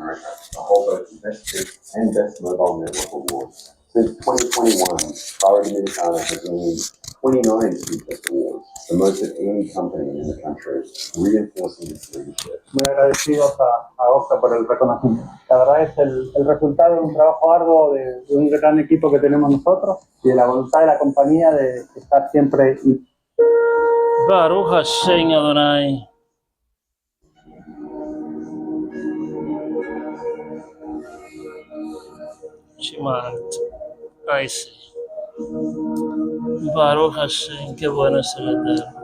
America to hold both Best Tech and Best Mobile Network awards. Since 2021, Claro Dominicana has earned 29 Speedtest awards, the most of any company in the country, reinforcing its leadership. Muy agradecidos a Okta por el reconocimiento. La verdad es el resultado de un trabajo arduo de un gran equipo que tenemos nosotros y de la voluntad de la compañía de estar siempre. Baruch Hashem Adonai. Shemant. Ay, sí. Baruch Hashem, qué bueno es el Eterno.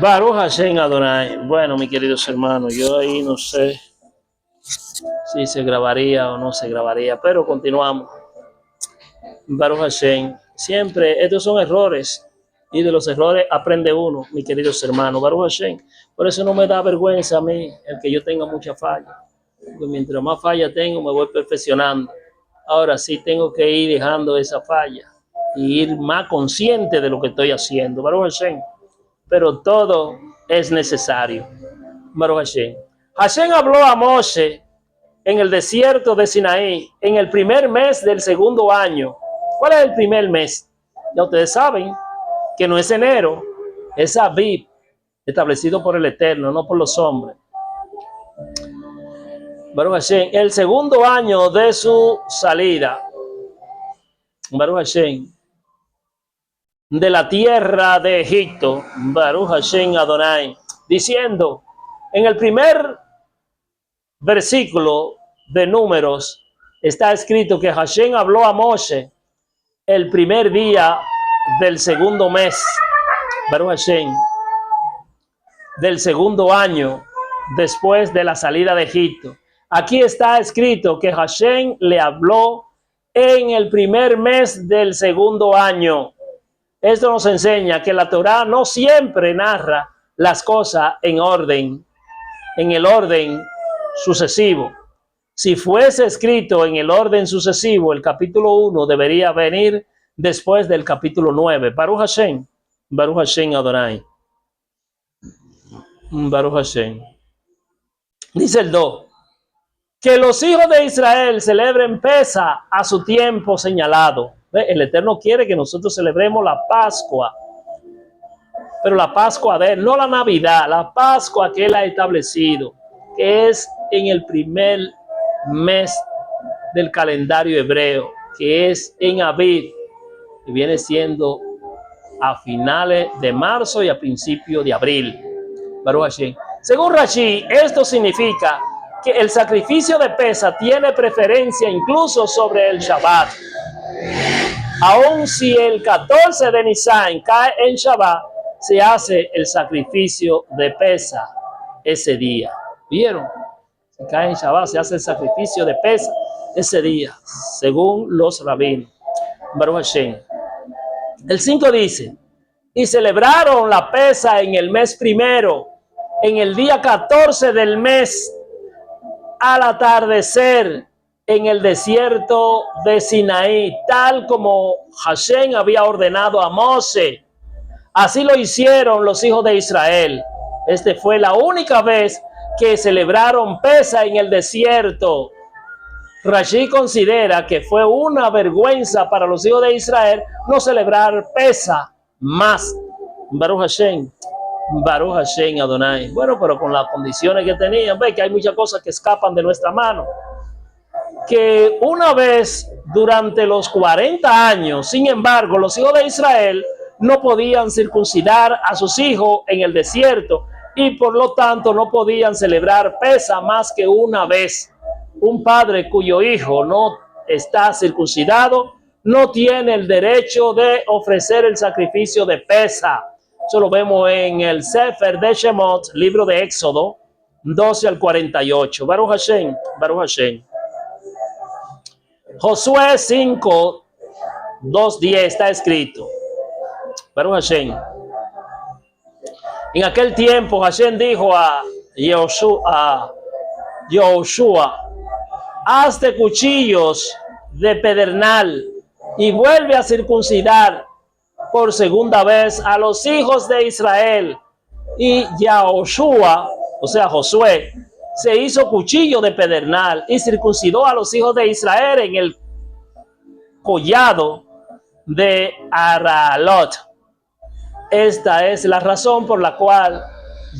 Baruch Hashem Adonai. Bueno, mis queridos hermanos, yo ahí no sé si se grabaría o no se grabaría, pero continuamos. Baruch Hashem. Siempre, estos son errores y de los errores aprende uno, mis queridos hermanos. Baruch Hashem. Por eso no me da vergüenza a mí el que yo tenga mucha falla. Porque mientras más falla tengo, me voy perfeccionando. Ahora sí tengo que ir dejando esa falla y ir más consciente de lo que estoy haciendo. Baruch Hashem. Pero todo es necesario. Baruch Hashem. Hashem habló a Moshe en el desierto de Sinaí en el primer mes del segundo año. ¿Cuál es el primer mes? Ya ustedes saben que no es enero, es Abib, establecido por el Eterno, no por los hombres. Baruch Hashem, el segundo año de su salida, Baruch Hashem, de la tierra de Egipto, Baruch Hashem Adonai, diciendo, en el primer versículo de Números, está escrito que Hashem habló a Moshe el primer día del segundo mes, Baruch Hashem, del segundo año después de la salida de Egipto. Aquí está escrito que Hashem le habló en el primer mes del segundo año. Esto nos enseña que la Torá no siempre narra las cosas en orden, en el orden sucesivo. Si fuese escrito en el orden sucesivo, el capítulo 1 debería venir después del capítulo 9. Baruch Hashem Adonai. Baruch Hashem. Dice el 2. Que los hijos de Israel celebren Pesa a su tiempo señalado. El Eterno quiere que nosotros celebremos la Pascua. Pero la Pascua de él, no la Navidad, la Pascua que él ha establecido, que es en el primer mes del calendario hebreo, que es en Abib, que viene siendo a finales de marzo y a principios de abril. Baruch Hashem. Según Rashi, esto significa que el sacrificio de Pesa tiene preferencia incluso sobre el Shabbat. Aun si el 14 de Nisan cae en Shabbat, se hace el sacrificio de Pesa ese día. ¿Vieron? Si cae en Shabbat, se hace el sacrificio de Pesa ese día, según los rabinos. Baruch Hashem. El 5 dice, y celebraron la Pesa en el mes primero, en el día 14 del mes, al atardecer, en el desierto de Sinaí, tal como Hashem había ordenado a Moshe. Así lo hicieron los hijos de Israel. Esta fue la única vez que celebraron Pesa en el desierto. Rashi considera que fue una vergüenza para los hijos de Israel no celebrar Pesa más. Baruch Hashem. Baruch Hashem Adonai. Bueno, pero con las condiciones que tenían, ve que hay muchas cosas que escapan de nuestra mano. Que una vez durante los 40 años, sin embargo, los hijos de Israel no podían circuncidar a sus hijos en el desierto y por lo tanto no podían celebrar Pesa más que una vez. Un padre cuyo hijo no está circuncidado no tiene el derecho de ofrecer el sacrificio de Pesa. Eso lo vemos en el Sefer de Shemot, libro de Éxodo, 12 al 48. Baruch Hashem, Baruch Hashem. Josué 5, 2:10 está escrito. Baruch Hashem. En aquel tiempo Hashem dijo a Yoshua, hazte cuchillos de pedernal y vuelve a circuncidar por segunda vez a los hijos de Israel. Y Yahoshua, o sea Josué, se hizo cuchillo de pedernal y circuncidó a los hijos de Israel en el collado de Aralot. Esta es la razón por la cual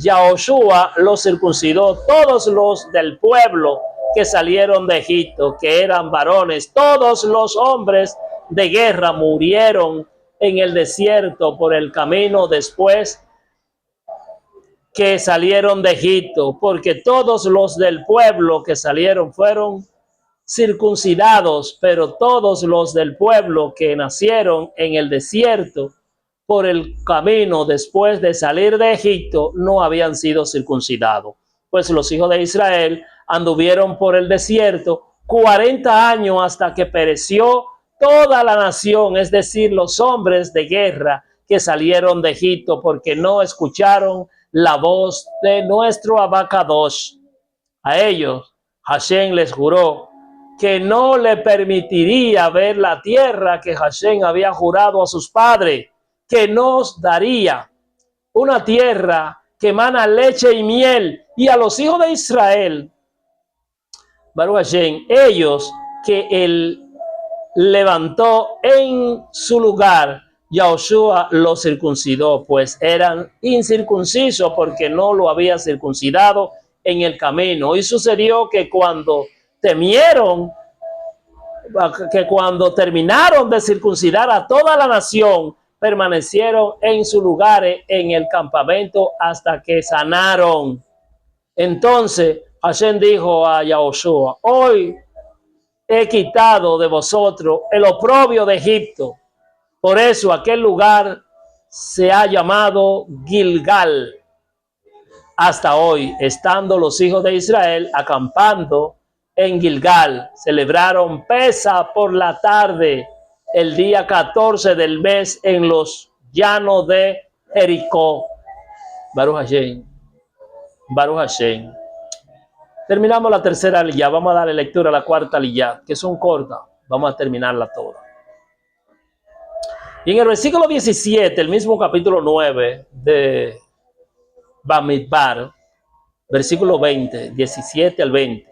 Yahoshua los circuncidó. Todos los del pueblo que salieron de Egipto, que eran varones, todos los hombres de guerra murieron en el desierto por el camino después que salieron de Egipto, porque todos los del pueblo que salieron fueron circuncidados, pero todos los del pueblo que nacieron en el desierto por el camino después de salir de Egipto no habían sido circuncidados. Pues los hijos de Israel anduvieron por el desierto 40 años hasta que pereció toda la nación, es decir, los hombres de guerra que salieron de Egipto, porque no escucharon la voz de nuestro Abacadosh. A ellos Hashem les juró que no le permitiría ver la tierra que Hashem había jurado a sus padres, que nos daría una tierra que emana leche y miel. Y a los hijos de Israel, Baruch Hashem, ellos que él levantó en su lugar, Yahushua los circuncidó, pues eran incircuncisos porque no lo había circuncidado en el camino. Y sucedió que cuando terminaron de circuncidar a toda la nación, permanecieron en sus lugares en el campamento hasta que sanaron. Entonces Hashem dijo a Yahushua: hoy he quitado de vosotros el oprobio de Egipto. Por eso aquel lugar se ha llamado Gilgal. Hasta hoy, estando los hijos de Israel acampando en Gilgal, celebraron Pesa por la tarde, el día 14 del mes, en los llanos de Jericó. Baruch Hashem. Baruch Hashem. Terminamos la tercera liyá. Vamos a darle lectura a la cuarta liyá, que son cortas. Vamos a terminarla toda. Y en el versículo 17, el mismo capítulo 9 de Bamidbar, versículo 20, 17 al 20.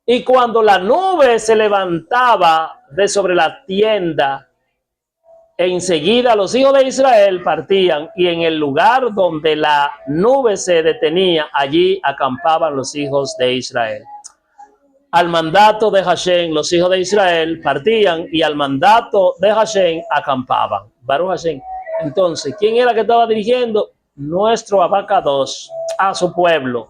Y cuando la nube se levantaba de sobre la tienda, enseguida los hijos de Israel partían, y en el lugar donde la nube se detenía, allí acampaban los hijos de Israel. Al mandato de Hashem, los hijos de Israel partían, y al mandato de Hashem acampaban. Baruch Hashem. Entonces, ¿quién era que estaba dirigiendo? Nuestro Abacadosh a su pueblo.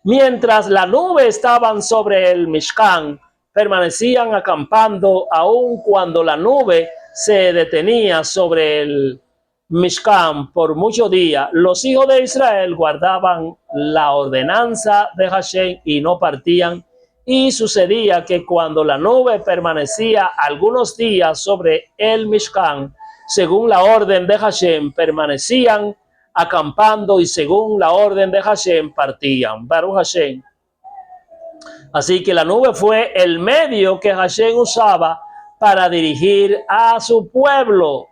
Mientras la nube estaban sobre el Mishkan, permanecían acampando, aun cuando la nube se detenía sobre el Mishkan por muchos días. Los hijos de Israel guardaban la ordenanza de Hashem y no partían. Y sucedía que cuando la nube permanecía algunos días sobre el Mishkan, según la orden de Hashem, permanecían acampando, y según la orden de Hashem partían. Baruch Hashem. Así que la nube fue el medio que Hashem usaba para dirigir a su pueblo.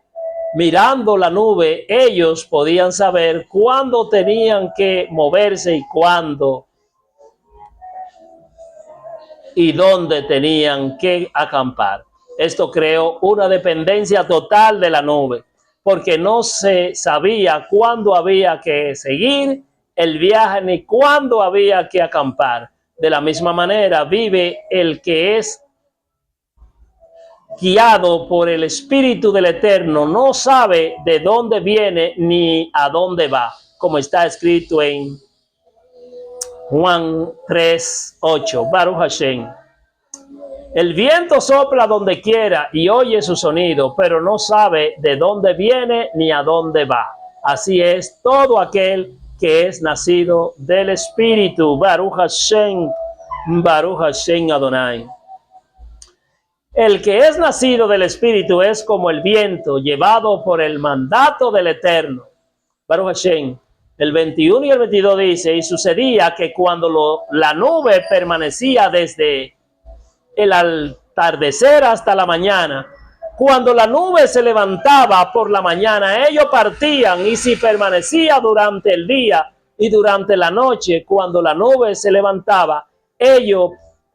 Mirando la nube, ellos podían saber cuándo tenían que moverse y cuándo y dónde tenían que acampar. Esto creó una dependencia total de la nube, porque no se sabía cuándo había que seguir el viaje ni cuándo había que acampar. De la misma manera vive el que es guiado por el Espíritu del Eterno, no sabe de dónde viene ni a dónde va, como está escrito en Juan 3:8. Baruch Hashem. El viento sopla donde quiera y oye su sonido, pero no sabe de dónde viene ni a dónde va. Así es todo aquel que es nacido del Espíritu. Baruch Hashem, Baruch Hashem Adonai. El que es nacido del Espíritu es como el viento llevado por el mandato del Eterno. Baruch Hashem. El 21 y el 22 dice: y sucedía que cuando la nube permanecía desde el atardecer hasta la mañana, cuando la nube se levantaba por la mañana, ellos partían, y si permanecía durante el día y durante la noche, cuando la nube se levantaba, ellos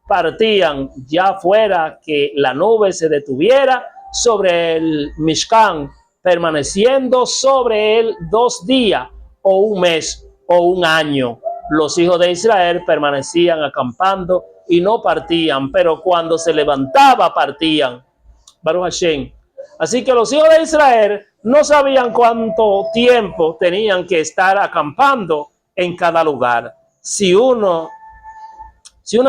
partían, ya fuera que la nube se detuviera sobre el Mishkan, permaneciendo sobre él 2 días o un mes o un año. Los hijos de Israel permanecían acampando y no partían, pero cuando se levantaba partían. Baruch Hashem. Así que los hijos de Israel no sabían cuánto tiempo tenían que estar acampando en cada lugar. Si una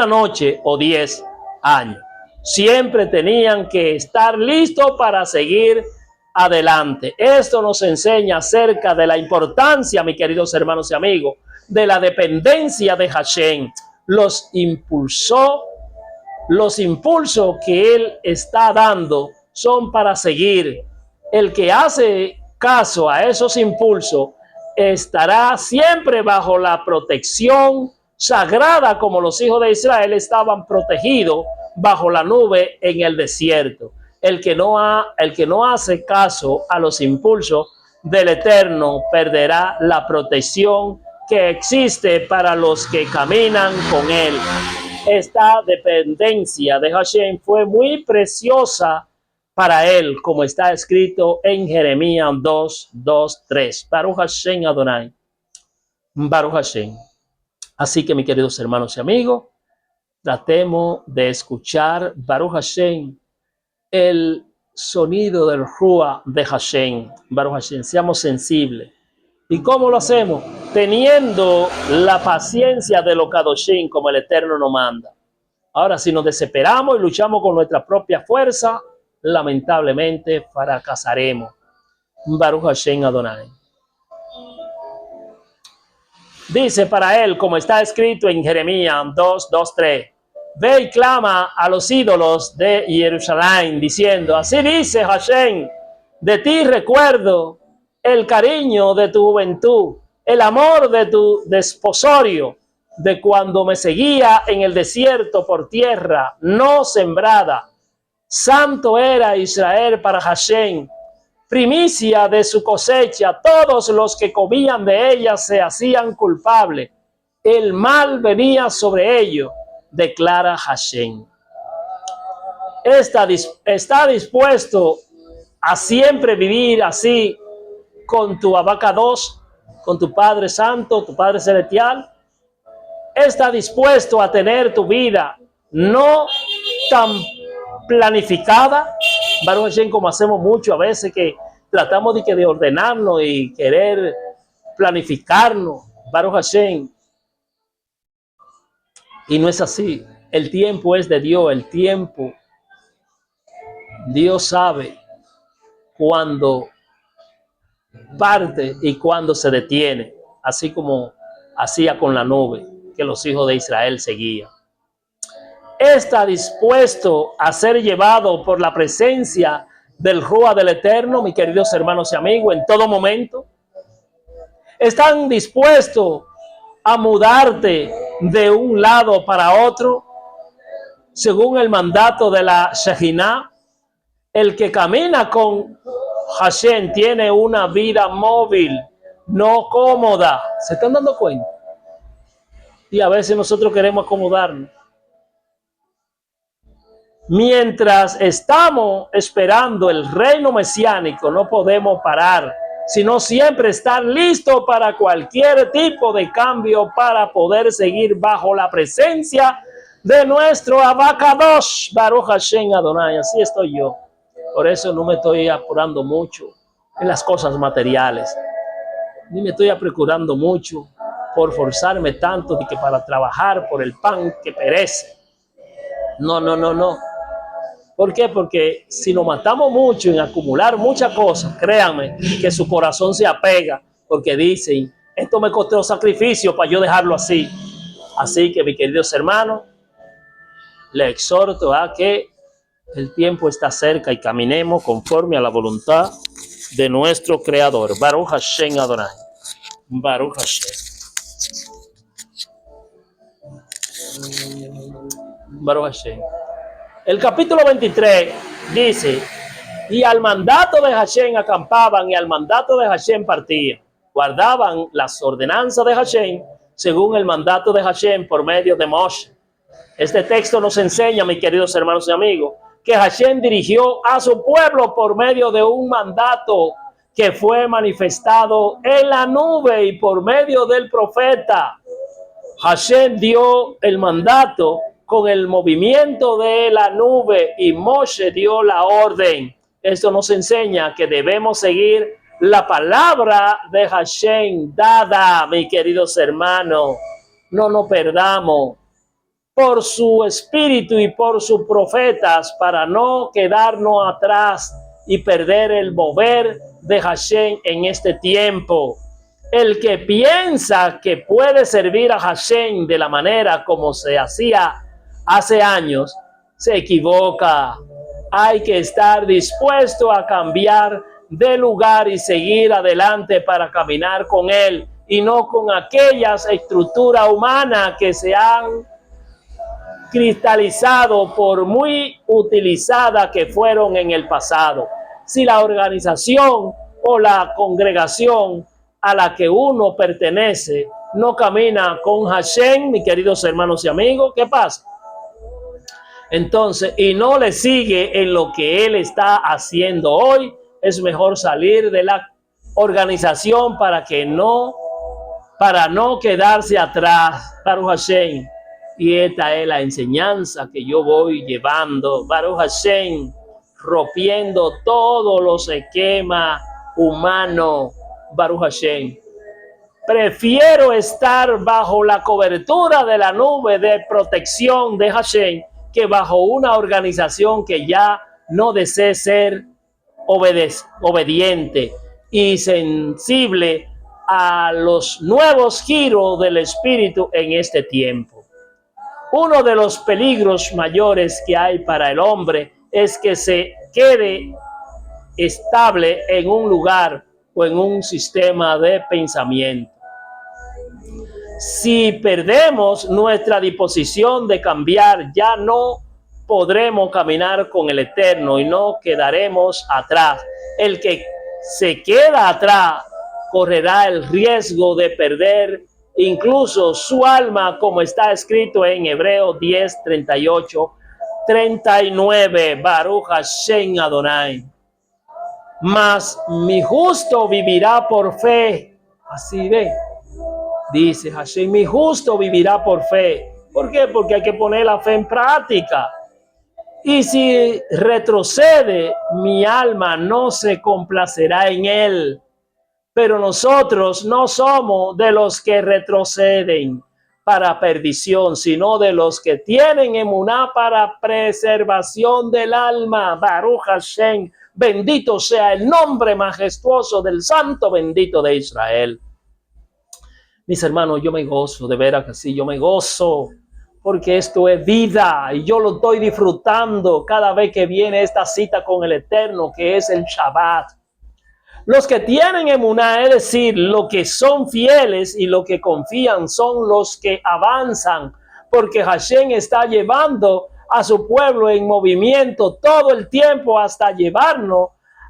noche o 10 años. Siempre tenían que estar listos para seguir adelante. Esto nos enseña acerca de la importancia, mis queridos hermanos y amigos, de la dependencia de Hashem. Los impulsos que Él está dando son para seguir. El que hace caso a esos impulsos estará siempre bajo la protección sagrada, como los hijos de Israel estaban protegidos bajo la nube en el desierto. El que no hace caso a los impulsos del Eterno perderá la protección que existe para los que caminan con Él. Esta dependencia de Hashem fue muy preciosa para él, como está escrito en Jeremías 2:3. Baruch Hashem Adonai. Baruch Hashem. Así que, mis queridos hermanos y amigos, tratemos de escuchar, Baruch Hashem, el sonido del Ruach de Hashem. Baruch Hashem, seamos sensibles. ¿Y cómo lo hacemos? Teniendo la paciencia de los Kadoshim, como el Eterno nos manda. Ahora, si nos desesperamos y luchamos con nuestra propia fuerza, lamentablemente fracasaremos. Baruch Hashem Adonai. Dice para él, como está escrito en Jeremías 2:3, ve y clama a los ídolos de Jerusalén, diciendo, así dice Hashem, de ti recuerdo el cariño de tu juventud, el amor de tu desposorio, de cuando me seguía en el desierto por tierra no sembrada. Santo era Israel para Hashem, primicia de su cosecha. Todos los que comían de ella se hacían culpables. El mal venía sobre ellos, declara Hashem. Está dispuesto a siempre vivir así con tu Abacados, con tu Padre Santo, tu Padre Celestial. Está dispuesto a tener tu vida no tan planificada, Baruch Hashem, como hacemos mucho a veces, que tratamos de ordenarnos y querer planificarnos, Baruch Hashem, y no es así. El tiempo es de Dios, el tiempo, Dios sabe cuándo parte y cuándo se detiene, así como hacía con la nube que los hijos de Israel seguían. Está dispuesto a ser llevado por la presencia del Ruach del Eterno, mis queridos hermanos y amigos, en todo momento. Están dispuestos a mudarte de un lado para otro, según el mandato de la Shejinah. El que camina con Hashem tiene una vida móvil, no cómoda. ¿Se están dando cuenta? Y a veces nosotros queremos acomodarnos. Mientras estamos esperando el reino mesiánico, no podemos parar, sino siempre estar listos para cualquier tipo de cambio para poder seguir bajo la presencia de nuestro Abacadosh, Baruch Hashem Adonai. Así estoy yo. Por eso no me estoy apurando mucho en las cosas materiales, ni me estoy apurando mucho por forzarme tanto de que para trabajar por el pan que perece. No. ¿Por qué? Porque si nos matamos mucho en acumular muchas cosas, créanme que su corazón se apega, porque dicen, esto me costó sacrificio para yo dejarlo así. Así que, mis queridos hermanos, les exhorto a que el tiempo está cerca y caminemos conforme a la voluntad de nuestro Creador. Baruch Hashem Adonai. Baruch Hashem. Baruch Hashem. El capítulo 23 dice, y al mandato de Hashem acampaban y al mandato de Hashem partían. Guardaban las ordenanzas de Hashem según el mandato de Hashem por medio de Moshe. Este texto nos enseña, mis queridos hermanos y amigos, que Hashem dirigió a su pueblo por medio de un mandato que fue manifestado en la nube y por medio del profeta. Hashem dio el mandato con el movimiento de la nube y Moshe dio la orden. Esto nos enseña que debemos seguir la palabra de Hashem dada, mis queridos hermanos. No nos perdamos por su espíritu y por sus profetas para no quedarnos atrás y perder el mover de Hashem en este tiempo. El que piensa que puede servir a Hashem de la manera como se hacía hace años, se equivoca. Hay que estar dispuesto a cambiar de lugar y seguir adelante para caminar con Él y no con aquellas estructuras humanas que se han cristalizado por muy utilizadas que fueron en el pasado. Si la organización o la congregación a la que uno pertenece no camina con Hashem, mis queridos hermanos y amigos, ¿qué pasa? Entonces, y no le sigue en lo que él está haciendo hoy, es mejor salir de la organización para no quedarse atrás. Baruch Hashem. Y esta es la enseñanza que yo voy llevando, Baruch Hashem, rompiendo todos los esquemas humanos, Baruch Hashem. Prefiero estar bajo la cobertura de la nube de protección de Hashem que bajo una organización que ya no desee ser obediente y sensible a los nuevos giros del Espíritu en este tiempo. Uno de los peligros mayores que hay para el hombre es que se quede estable en un lugar o en un sistema de pensamiento. Si perdemos nuestra disposición de cambiar, ya no podremos caminar con el Eterno y no quedaremos atrás. El que se queda atrás correrá el riesgo de perder incluso su alma, como está escrito en Hebreos 10, 38, 39. Baruch Hashem Adonai. Mas mi justo vivirá por fe. Así ve. Dice Hashem, mi justo vivirá por fe. ¿Por qué? Porque hay que poner la fe en práctica. Y si retrocede, mi alma no se complacerá en él. Pero nosotros no somos de los que retroceden para perdición, sino de los que tienen emuná para preservación del alma. Baruch Hashem, bendito sea el nombre majestuoso del Santo bendito de Israel. Mis hermanos, yo me gozo, de veras que sí, yo me gozo, porque esto es vida y yo lo estoy disfrutando cada vez que viene esta cita con el Eterno, que es el Shabbat. Los que tienen emuná, es decir, los que son fieles y los que confían, son los que avanzan, porque Hashem está llevando a su pueblo en movimiento todo el tiempo hasta llevarnos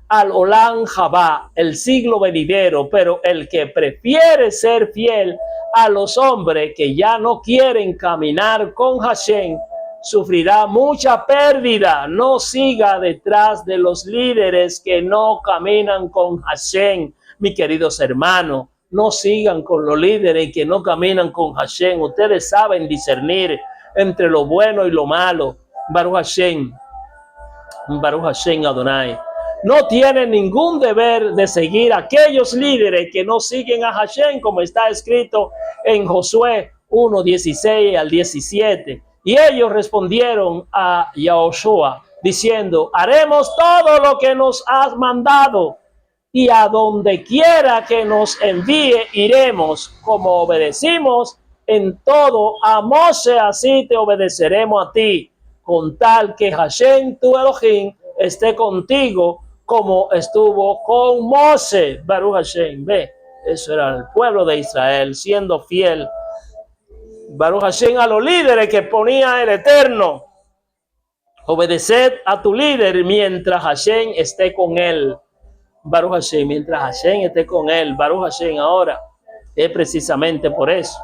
al Olam Jabá, el siglo venidero. Pero el que prefiere ser fiel a los hombres que ya no quieren caminar con Hashem, sufrirá mucha pérdida. No siga detrás de los líderes que no caminan con Hashem, mis queridos hermanos. No sigan con los líderes que no caminan con Hashem. Ustedes saben discernir entre lo bueno y lo malo. Baruch Hashem. Baruch Hashem Adonai. No tienen ningún deber de seguir a aquellos líderes que no siguen a Hashem, como está escrito en Josué 1, 16 al 17. Y ellos respondieron a Yahoshua diciendo, haremos todo lo que nos has mandado y a donde quiera que nos envíe iremos. Como obedecimos en todo a Moshe, así te obedeceremos a ti, con tal que Hashem tu Elohim esté contigo como estuvo con Moshe. Baruch Hashem. Ve, eso era el pueblo de Israel siendo fiel, Baruch Hashem, a los líderes que ponía el Eterno. Obedeced a tu líder mientras Hashem esté con él. Baruch Hashem, mientras Hashem esté con él. Baruch Hashem ahora. Es precisamente por eso.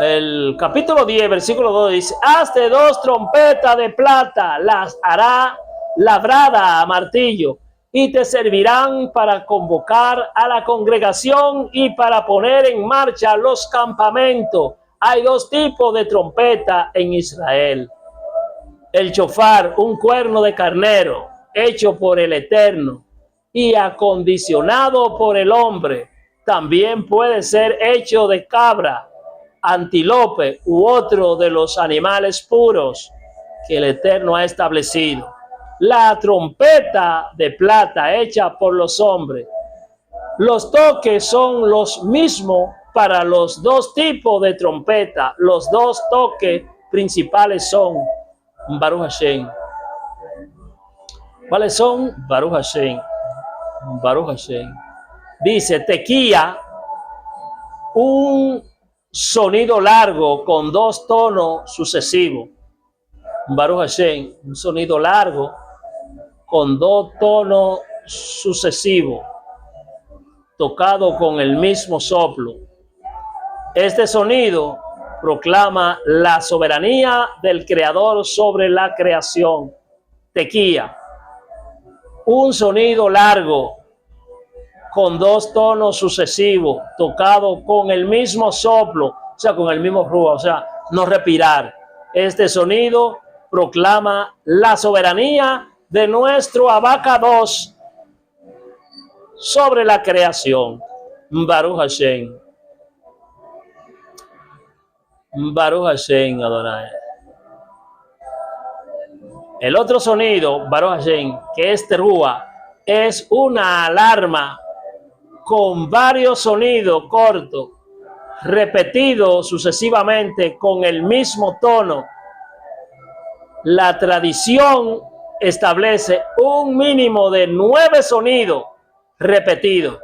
El capítulo 10, versículo 2 dice, hazte 2 trompetas de plata, las hará labrada a martillo, y te servirán para convocar a la congregación y para poner en marcha los campamentos. Hay 2 tipos de trompeta en Israel. El shofar, un cuerno de carnero, hecho por el Eterno y acondicionado por el hombre. También puede ser hecho de cabra, antílope u otro de los animales puros que el Eterno ha establecido. la trompeta de plata hecha por los hombres. Los toques son los mismos para los dos tipos de trompeta. Los dos toques principales son Baruch Hashem. ¿Cuáles son? Baruch Hashem. Baruch Hashem. Dice tequía, un sonido largo con dos tonos sucesivos. Baruch Hashem, un sonido largo con dos tonos sucesivos, tocado con el mismo soplo. Este sonido proclama la soberanía del Creador sobre la creación. Tequía, un sonido largo con dos tonos sucesivos, tocado con el mismo soplo, o sea, con el mismo ruido, o sea, no respirar. Este sonido proclama la soberanía de nuestro Abacados sobre la creación. Baruch Hashem. Baruch Hashem Adonai. El otro sonido, Baruch Hashem, que es terúa, es una alarma con varios sonidos cortos, repetidos sucesivamente con el mismo tono. La tradición establece un mínimo de 9 sonidos repetidos.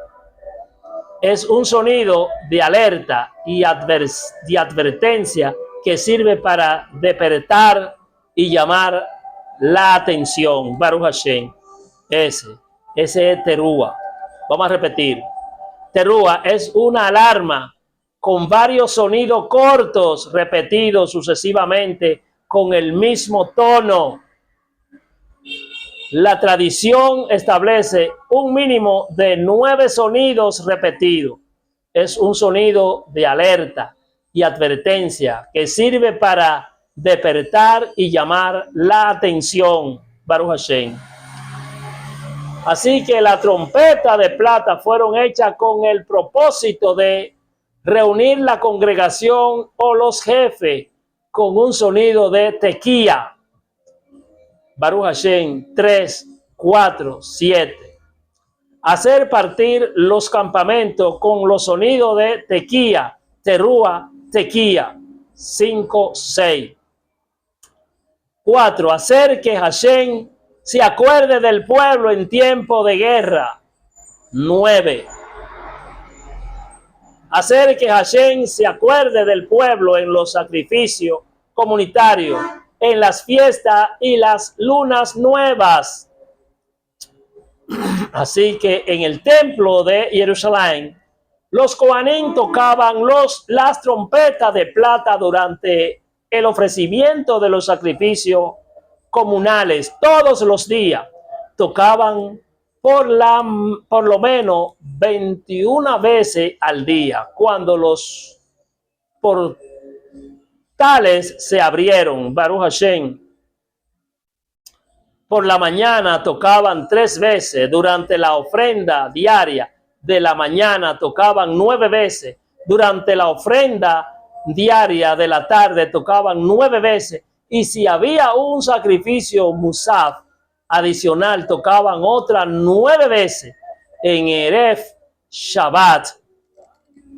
Es un sonido de alerta y de advertencia que sirve para despertar y llamar la atención. Baruch Hashem. Ese es terúa. Vamos a repetir. Terúa es una alarma con varios sonidos cortos repetidos sucesivamente con el mismo tono. La tradición establece un mínimo de 9 sonidos repetidos. Es un sonido de alerta y advertencia que sirve para despertar y llamar la atención. Baruch Hashem. Así que la trompeta de plata fueron hechas con el propósito de reunir la congregación o los jefes con un sonido de tequía. Baruch Hashem 3, 4, 7. Hacer partir los campamentos con los sonidos de tequía, terúa, tequía. 5, 6. 4. Hacer que Hashem se acuerde del pueblo en tiempo de guerra. 9. Hacer que Hashem se acuerde del pueblo en los sacrificios comunitarios, en las fiestas y las lunas nuevas. Así que en el templo de Jerusalén, los Kohanim tocaban las trompetas de plata durante el ofrecimiento de los sacrificios comunales todos los días. Tocaban por lo menos 21 veces al día. Cuando los portales se abrieron, Baruch Hashem, por la mañana tocaban 3 veces. Durante la ofrenda diaria de la mañana tocaban 9 veces. Durante la ofrenda diaria de la tarde tocaban 9 veces. Y si había un sacrificio musaf adicional, tocaban otras 9 veces. En Erev Shabbat,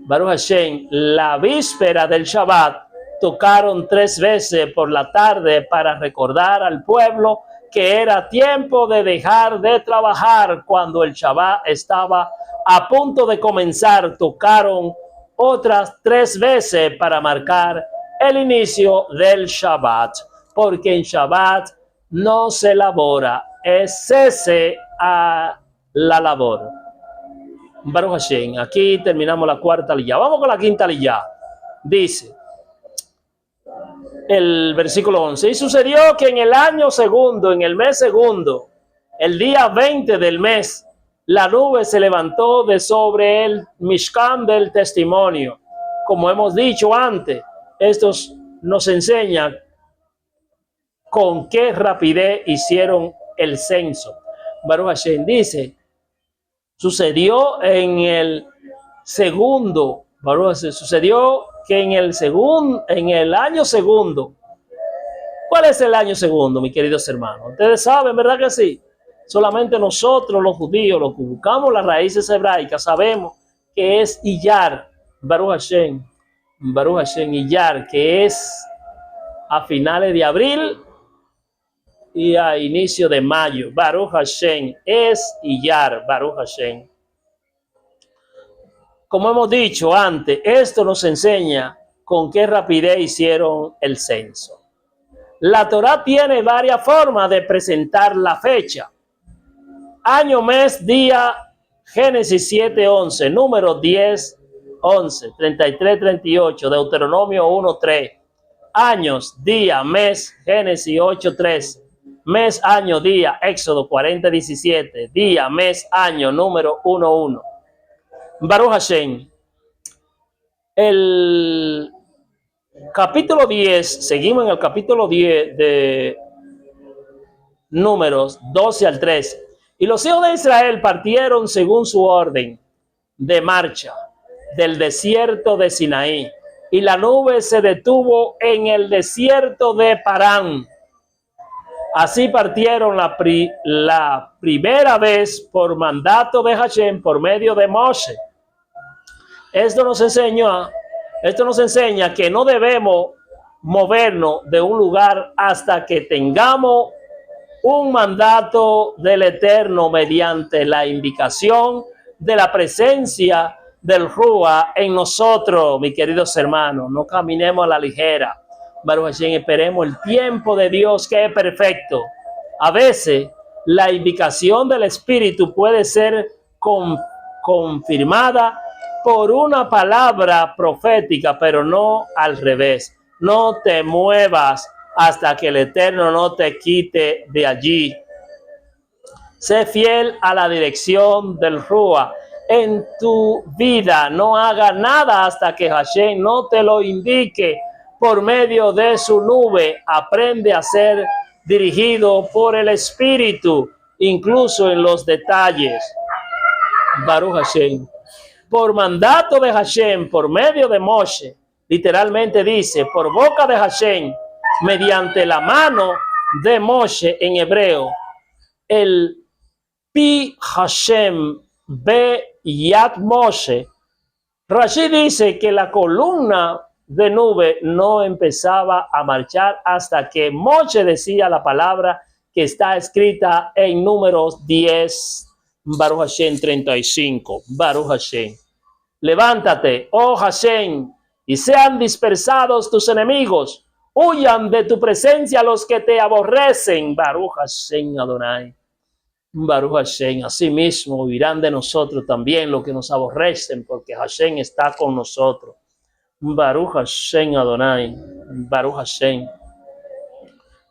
Baruch Hashem, la víspera del Shabbat, tocaron 3 veces por la tarde para recordar al pueblo que era tiempo de dejar de trabajar. Cuando el Shabbat estaba a punto de comenzar, tocaron otras 3 veces para marcar el inicio del Shabbat, porque en Shabbat no se labora, es cese a la labor. Baruch Hashem. Aquí terminamos la cuarta liyá. Vamos con la quinta liyá. Dice el versículo 11. Y sucedió que en el año segundo, en el mes segundo, el día 20 del mes, la nube se levantó de sobre el Mishkan del testimonio. Como hemos dicho antes, esto nos enseña con qué rapidez hicieron el censo. Baruch Hashem dice, sucedió en el segundo, Baruch Hashem, sucedió que en el año segundo, ¿Cuál es el año segundo, mis queridos hermanos? Ustedes saben, ¿verdad que sí? Solamente nosotros, los judíos, los que buscamos las raíces hebraicas, sabemos que es Iyar, Baruch Hashem, Iyar, que es a finales de abril y a inicio de mayo. Baruch Hashem es Iyar, Baruch Hashem. Como hemos dicho antes, esto nos enseña con qué rapidez hicieron el censo. La Torá tiene varias formas de presentar la fecha. Año, mes, día, Génesis 7:11, números 10:11, 33:38, Deuteronomio 1:3. Años, día, mes, Génesis 8:13. Mes, año, día, Éxodo 40:17. Día, mes, año, número 1:1. Baruch Hashem. El capítulo 10, seguimos en el capítulo 10 de Números 12 al 13. Y los hijos de Israel partieron según su orden de marcha del desierto de Sinaí. Y la nube se detuvo en el desierto de Parán. Así partieron la primera vez por mandato de Hashem por medio de Moshe. Esto nos enseña que no debemos movernos de un lugar hasta que tengamos un mandato del Eterno mediante la indicación de la presencia del Rúa en nosotros, mis queridos hermanos. No caminemos a la ligera. Baruch Hashem, esperemos el tiempo de Dios que es perfecto. A veces la indicación del Espíritu puede ser confirmada por una palabra profética, pero no al revés. No te muevas hasta que el Eterno no te quite de allí. Sé fiel a la dirección del Rúa en tu vida. No haga nada hasta que Hashem no te lo indique por medio de su nube. Aprende a ser dirigido por el Espíritu, incluso en los detalles. Baruch Hashem. Por mandato de Hashem, por medio de Moshe, literalmente dice, por boca de Hashem, mediante la mano de Moshe en hebreo, el Pi Hashem Be Yad Moshe. Rashi dice que la columna de nube no empezaba a marchar hasta que Moshe decía la palabra que está escrita en Números 10, Baruch Hashem 35, Baruch Hashem. Levántate, oh Hashem, y sean dispersados tus enemigos. Huyan de tu presencia los que te aborrecen. Baruch Hashem Adonai. Baruch Hashem. Asimismo huirán de nosotros también los que nos aborrecen, porque Hashem está con nosotros. Baruch Hashem Adonai. Baruch Hashem.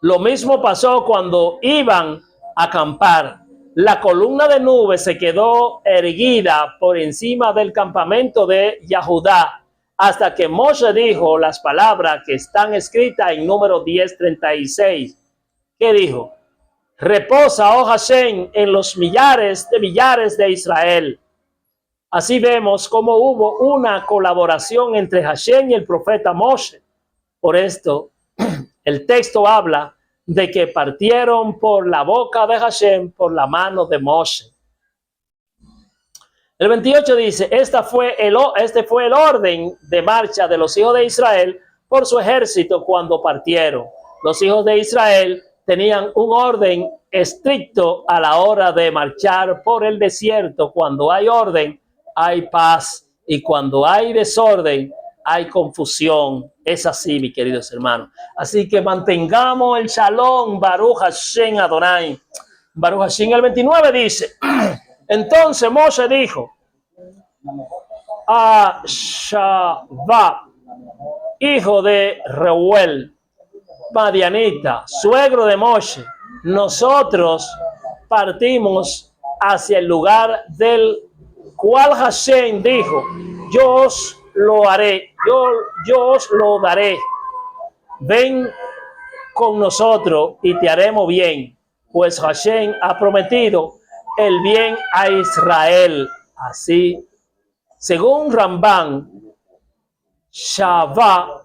Lo mismo pasó cuando iban a acampar. La columna de nube se quedó erguida por encima del campamento de Yahudá hasta que Moshe dijo las palabras que están escritas en Número 10:36. ¿Qué dijo? Reposa, oh Hashem, en los millares de Israel. Así vemos cómo hubo una colaboración entre Hashem y el profeta Moshe. Por esto, el texto habla de que partieron por la boca de Hashem, por la mano de Moshe. El 28 dice, este fue el orden de marcha de los hijos de Israel por su ejército cuando partieron. Los hijos de Israel tenían un orden estricto a la hora de marchar por el desierto. Cuando hay orden, hay paz, y cuando hay desorden, hay confusión. Es así, mis queridos hermanos. Así que mantengamos el shalom. Baruch Hashem Adonai. Baruch Hashem. El 29 dice, entonces Moshe dijo a Shavá, hijo de Reuel, madianita, suegro de Moshe, nosotros partimos hacia el lugar del cual Hashem dijo, yo os lo haré, yo os lo daré. Ven con nosotros y te haremos bien, pues Hashem ha prometido el bien a Israel. Así, según Rambán, Shavá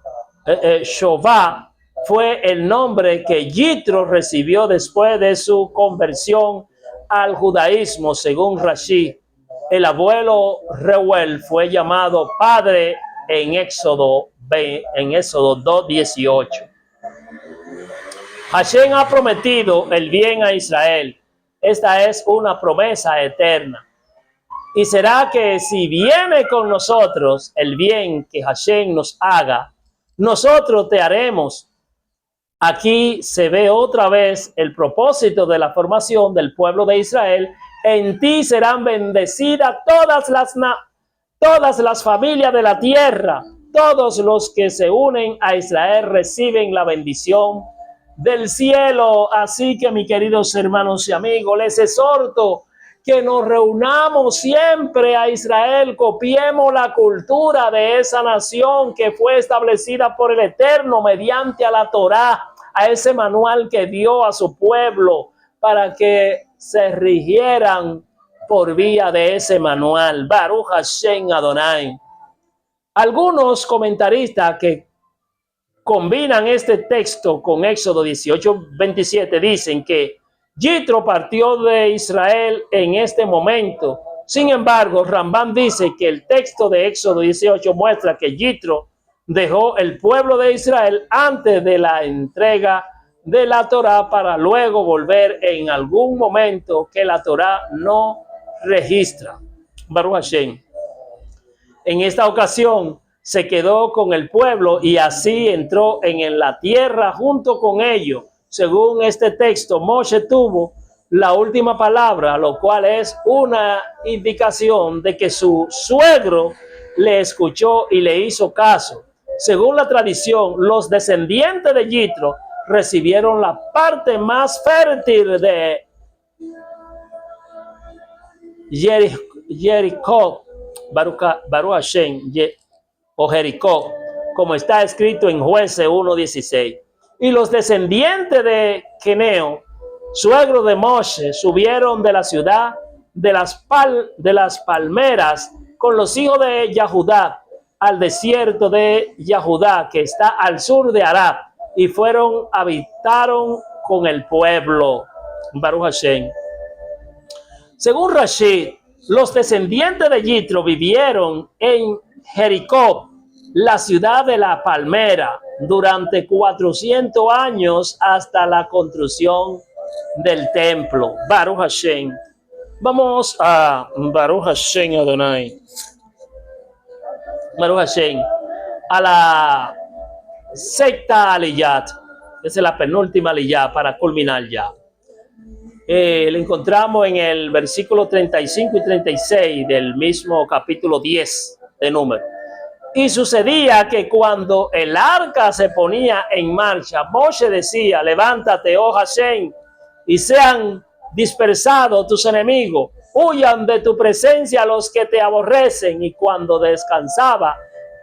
fue el nombre que Yitro recibió después de su conversión al judaísmo, según Rashi. El abuelo Reuel fue llamado padre en Éxodo 2:18. Hashem ha prometido el bien a Israel. Esta es una promesa eterna. Y será que si viene con nosotros el bien que Hashem nos haga, nosotros te haremos. Aquí se ve otra vez el propósito de la formación del pueblo de Israel. En ti serán bendecidas todas las familias de la tierra. Todos los que se unen a Israel reciben la bendición del cielo. Así que, mis queridos hermanos y amigos, les exhorto que nos reunamos siempre a Israel, copiemos la cultura de esa nación que fue establecida por el Eterno mediante a la Torá, a ese manual que dio a su pueblo para que se rigieran por vía de ese manual. Baruch Hashem Adonai. Algunos comentaristas que combinan este texto con Éxodo 18:27 dicen que Yitro partió de Israel en este momento. Sin embargo, Rambam dice que el texto de Éxodo 18 muestra que Yitro dejó el pueblo de Israel antes de la entrega de la Torá para luego volver en algún momento que la Torá no registra. Baruch Hashem. En esta ocasión se quedó con el pueblo y así entró en la tierra junto con ellos. Según este texto, Moshe tuvo la última palabra, lo cual es una indicación de que su suegro le escuchó y le hizo caso. Según la tradición, los descendientes de Yitro recibieron la parte más fértil de Jericó, Baruch Hashem, o Jericó, como está escrito en Jueces 1:16. Y los descendientes de Queneo, suegro de Moshe, subieron de la ciudad de las palmeras con los hijos de Yahudá al desierto de Yahudá, que está al sur de Arad, y habitaron con el pueblo. Baruch Hashem. Según Rashid, los descendientes de Yitro vivieron en Jericó, la ciudad de la palmera, durante 400 años hasta la construcción del templo. Baruch Hashem. Vamos a Baruch Hashem Adonai. Baruch Hashem. A la sexta aliyat. Esa es la penúltima aliyat para culminar ya. Le encontramos en el versículo 35 y 36 del mismo capítulo 10 de Números. Y sucedía que cuando el arca se ponía en marcha, Moshe decía: levántate, oh Hashem, y sean dispersados tus enemigos, huyan de tu presencia los que te aborrecen. Y cuando descansaba,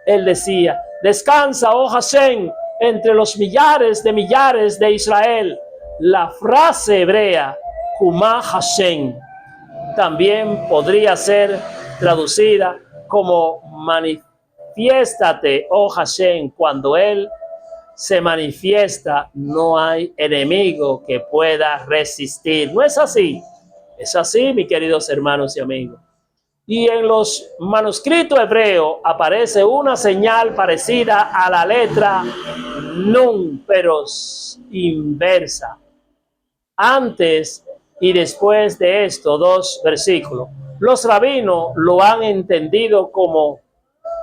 él decía: descansa, oh Hashem, entre los millares de Israel. La frase hebrea Kumá Hashem también podría ser traducida como manifiéstate, oh Hashem. Cuando él se manifiesta, no hay enemigo que pueda resistir. ¿No es así? Es así, mis queridos hermanos y amigos. Y en los manuscritos hebreos aparece una señal parecida a la letra Nun, pero inversa. Antes y después de estos dos versículos, los rabinos lo han entendido como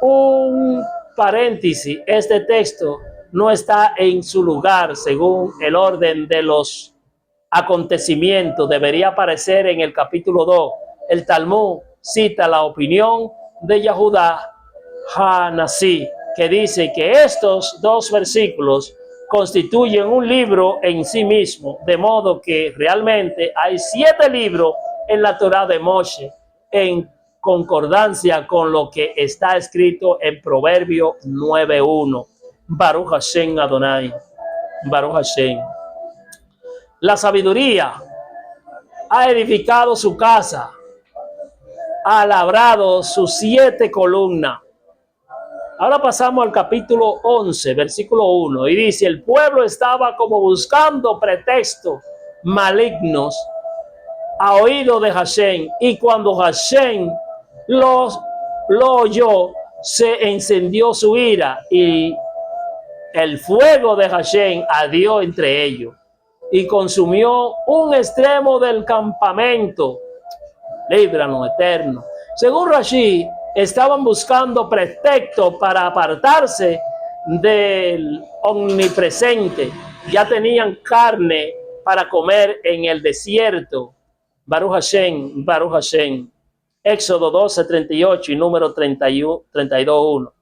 un paréntesis. Este texto no está en su lugar según el orden de los acontecimientos. Debería aparecer en el capítulo 2. El Talmud cita la opinión de Yahudá Hanasí, que dice que estos dos versículos constituyen un libro en sí mismo, de modo que realmente hay 7 libros en la Torá de Moshe, en concordancia con lo que está escrito en Proverbio 9:1. Baruch Hashem Adonai. Baruch Hashem. La sabiduría ha edificado su casa, ha labrado sus 7 columnas, Ahora pasamos al capítulo 11, versículo 1, y dice, el pueblo estaba como buscando pretextos malignos a oído de Hashem, y cuando Hashem lo oyó, se encendió su ira, y el fuego de Hashem ardió entre ellos, y consumió un extremo del campamento. Líbranos, eterno. Según Rashi, estaban buscando pretextos para apartarse del omnipresente. Ya tenían carne para comer en el desierto. Baruch Hashem, Baruch Hashem. Éxodo 12, 38 y número 32, 1.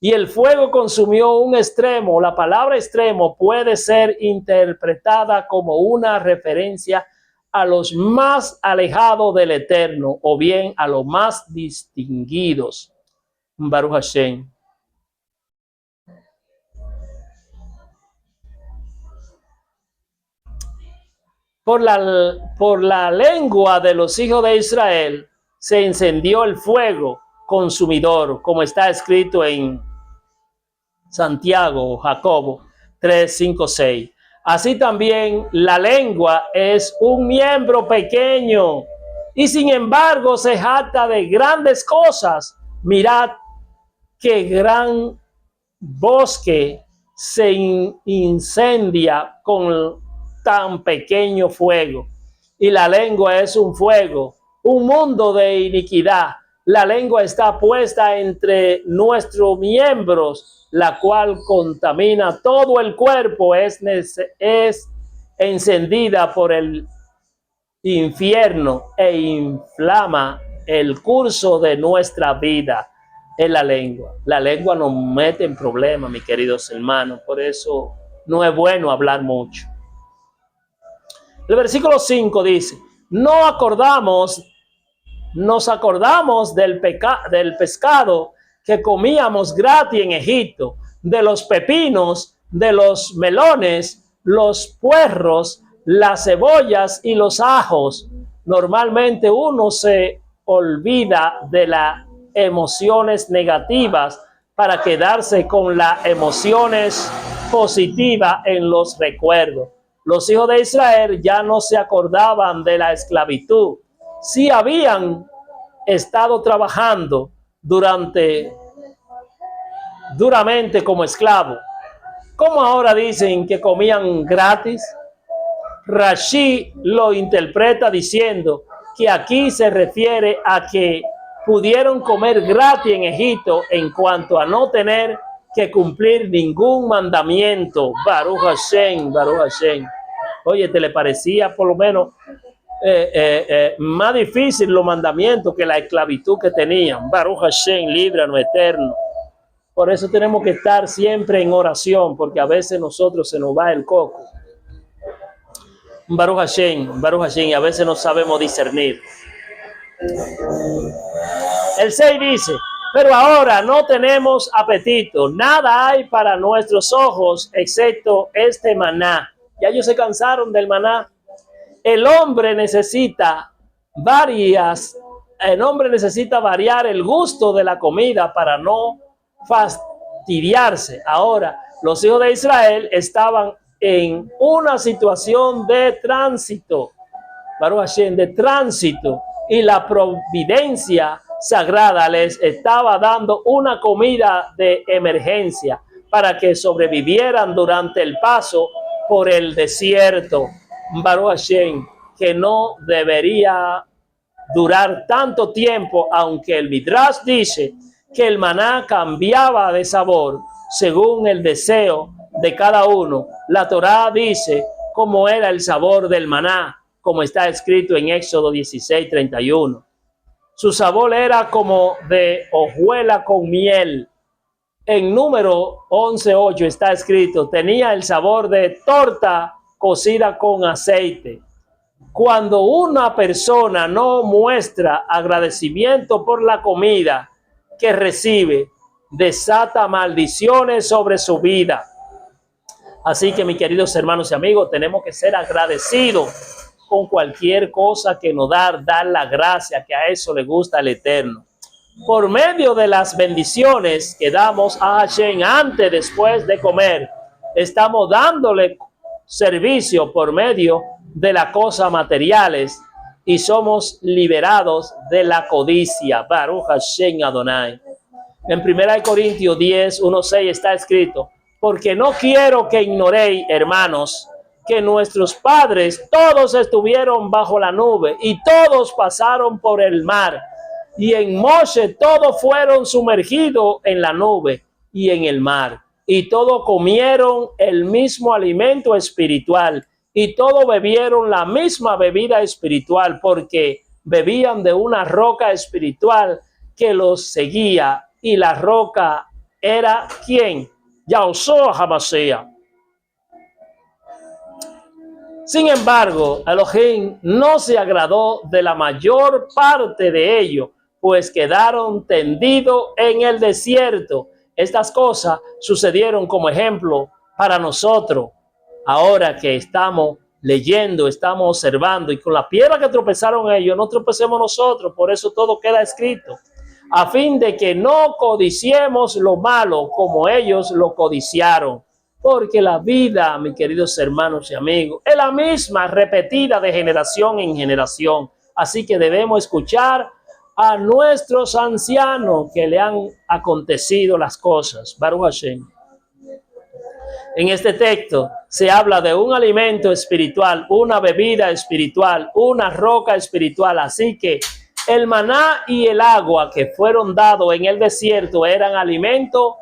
Y el fuego consumió un extremo. La palabra extremo puede ser interpretada como una referencia a los más alejados del Eterno o bien a los más distinguidos. Baruch Hashem. Por la lengua de los hijos de Israel se encendió el fuego consumidor, como está escrito en Santiago o Jacobo 3, 5, 6. Así también la lengua es un miembro pequeño y sin embargo se jacta de grandes cosas. Mirad qué gran bosque se incendia con tan pequeño fuego. Y la lengua es un fuego, un mundo de iniquidad. La lengua está puesta entre nuestros miembros, la cual contamina todo el cuerpo, es encendida por el infierno e inflama el curso de nuestra vida. Es la lengua. La lengua nos mete en problemas, mis queridos hermanos. Por eso no es bueno hablar mucho. El versículo 5 dice, nos acordamos del pescado que comíamos gratis en Egipto, de los pepinos, de los melones, los puerros, las cebollas y los ajos. Normalmente uno se olvida de las emociones negativas para quedarse con las emociones positivas en los recuerdos. Los hijos de Israel ya no se acordaban de la esclavitud. Sí habían estado trabajando duramente como esclavos. ¿Cómo ahora dicen que comían gratis? Rashi lo interpreta diciendo que aquí se refiere a que pudieron comer gratis en Egipto en cuanto a no tener que cumplir ningún mandamiento. Baruch Hashem, Baruch Hashem. Oye, ¿te le parecía por lo menos más difícil los mandamientos que la esclavitud que tenían? Baruch Hashem, líbranos, eterno. Por eso tenemos que estar siempre en oración, porque a veces nosotros se nos va el coco. Baruch Hashem, y a veces no sabemos discernir. El 6 dice, pero ahora no tenemos apetito, nada hay para nuestros ojos excepto este maná. Ya ellos se cansaron del maná. El hombre necesita variar el gusto de la comida para no fastidiarse. Ahora, los hijos de Israel estaban en una situación de tránsito, Baruch Hashem, de tránsito, y la providencia sagrada les estaba dando una comida de emergencia para que sobrevivieran durante el paso por el desierto. Baruch Hashem, que no debería durar tanto tiempo, aunque el Midrash dice que el maná cambiaba de sabor según el deseo de cada uno. La Torá dice cómo era el sabor del maná, como está escrito en Éxodo 16, 31. Su sabor era como de hojuela con miel. En número 11:8 está escrito, tenía el sabor de torta cocida con aceite. Cuando una persona no muestra agradecimiento por la comida que recibe, desata maldiciones sobre su vida. Así que, mis queridos hermanos y amigos, tenemos que ser agradecidos con cualquier cosa que nos da, dar la gracia, que a eso le gusta al Eterno. por medio de las bendiciones que damos a Hashem antes, después de comer, estamos dándole servicio por medio de las cosas materiales y somos liberados de la codicia. Baruch Hashem Adonai. En 1 Corintios 10, 1-6 está escrito: porque no quiero que ignoréis, hermanos, que nuestros padres todos estuvieron bajo la nube y todos pasaron por el mar, y en Moshe todos fueron sumergidos en la nube y en el mar, y todos comieron el mismo alimento espiritual, y todos bebieron la misma bebida espiritual, porque bebían de una roca espiritual que los seguía, y la roca era ¿quién? Yahushua HaMashiach. Sin embargo, Elohim no se agradó de la mayor parte de ellos, pues quedaron tendidos en el desierto. Estas cosas sucedieron como ejemplo para nosotros. Ahora que estamos leyendo, estamos observando, y con la piedra que tropezaron ellos, no tropecemos nosotros. Por eso todo queda escrito, a fin de que no codiciemos lo malo como ellos lo codiciaron. Porque la vida, mis queridos hermanos y amigos, es la misma, repetida de generación en generación. Así que debemos escuchar a nuestros ancianos que le han acontecido las cosas. Baruch Hashem. En este texto se habla de un alimento espiritual, una bebida espiritual, una roca espiritual. Así que el maná y el agua que fueron dados en el desierto eran alimento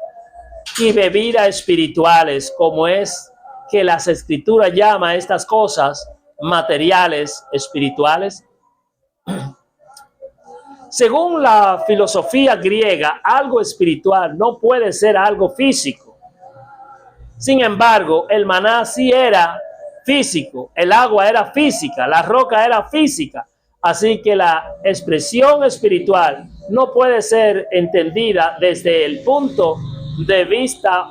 y bebidas espirituales, como es que las escrituras llaman a estas cosas materiales espirituales. Según la filosofía griega, algo espiritual no puede ser algo físico. Sin embargo, el maná sí era físico, el agua era física, la roca era física. Así que la expresión espiritual no puede ser entendida desde el punto de vista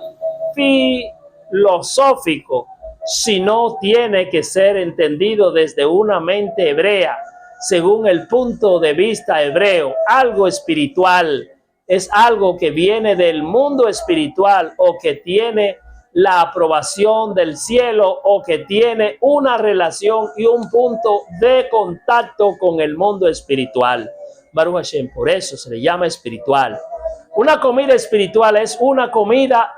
filosófico, sino tiene que ser entendido desde una mente hebrea. Según el punto de vista hebreo, algo espiritual es algo que viene del mundo espiritual o que tiene la aprobación del cielo o que tiene una relación y un punto de contacto con el mundo espiritual. Baruch Hashem, por eso se le llama espiritual. Una comida espiritual es una comida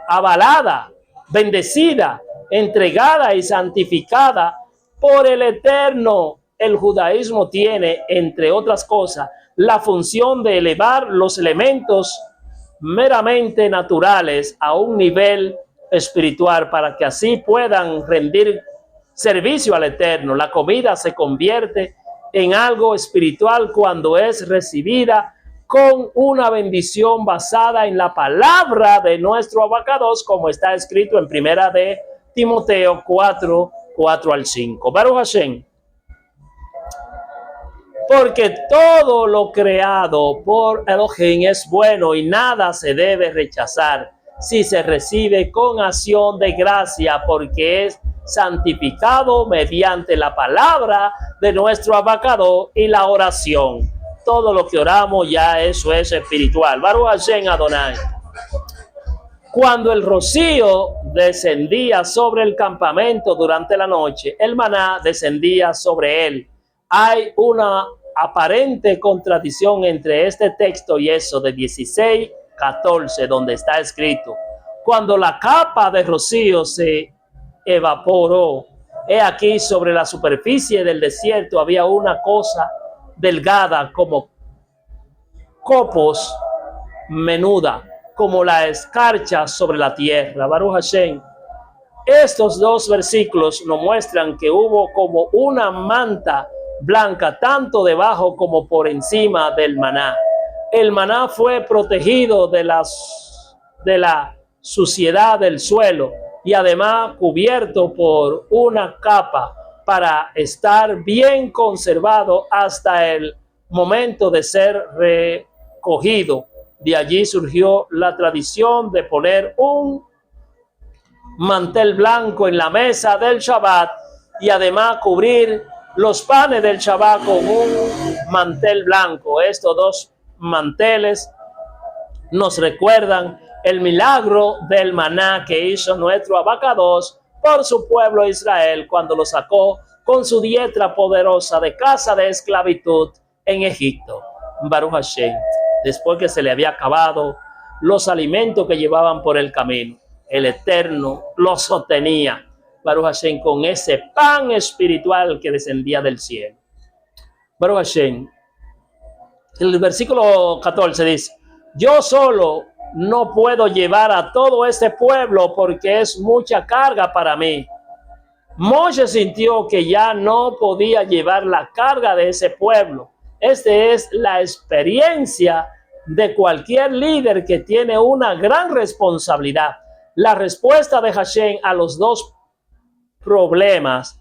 avalada, bendecida, entregada y santificada por el Eterno. El judaísmo tiene, entre otras cosas, la función de elevar los elementos meramente naturales a un nivel espiritual para que así puedan rendir servicio al Eterno. La comida se convierte en algo espiritual cuando es recibida con una bendición basada en la palabra de nuestro Abacados, como está escrito en 1 de Timoteo 4, 4-5. Baruch Hashem. Porque todo lo creado por Elohim es bueno y nada se debe rechazar si se recibe con acción de gracia, porque es santificado mediante la palabra de nuestro Abacado y la oración. Todo lo que oramos ya eso es espiritual. Baruch Hashem Adonai. Cuando el rocío descendía sobre el campamento durante la noche, el maná descendía sobre él. Hay una aparente contradicción entre este texto y eso de 16:14, donde está escrito: cuando la capa de rocío se evaporó, he aquí sobre la superficie del desierto había una cosa delgada como copos, menuda como la escarcha sobre la tierra. Baruch Hashem. Estos dos versículos nos muestran que hubo como una manta blanca tanto debajo como por encima del maná. El maná fue protegido de la suciedad del suelo y además cubierto por una capa para estar bien conservado hasta el momento de ser recogido. De allí surgió la tradición de poner un mantel blanco en la mesa del Shabbat y además cubrir los panes del Shabbat con un mantel blanco. Estos dos manteles nos recuerdan el milagro del maná que hizo nuestro Abacados por su pueblo Israel cuando lo sacó con su diestra poderosa de casa de esclavitud en Egipto. Baruch Hashem, después que se le había acabado los alimentos que llevaban por el camino, el Eterno los sostenía, Baruch Hashem, con ese pan espiritual que descendía del cielo. Baruch Hashem. El versículo 14 dice: yo solo no puedo llevar a todo este pueblo porque es mucha carga para mí. Moshe sintió que ya no podía llevar la carga de ese pueblo. Esta es la experiencia de cualquier líder que tiene una gran responsabilidad. La respuesta de Hashem a los dos problemas,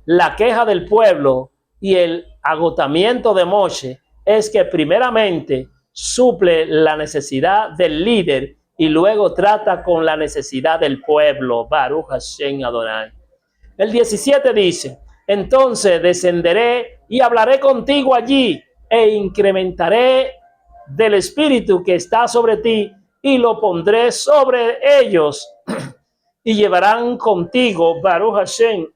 la queja del pueblo y el agotamiento de Moshe, es que primeramente suple la necesidad del líder y luego trata con la necesidad del pueblo. Baruch Hashem Adonai. El 17 dice: entonces descenderé y hablaré contigo allí e incrementaré del espíritu que está sobre ti y lo pondré sobre ellos y llevarán contigo, Baruch Hashem,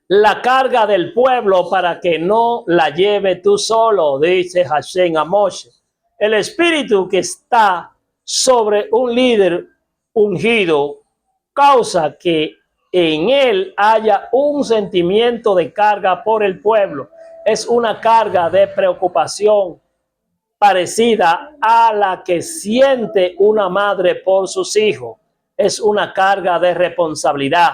la carga del pueblo para que no la lleve tú solo, dice Hashem a Moshe. El espíritu que está sobre un líder ungido causa que en él haya un sentimiento de carga por el pueblo. Es una carga de preocupación parecida a la que siente una madre por sus hijos. Es una carga de responsabilidad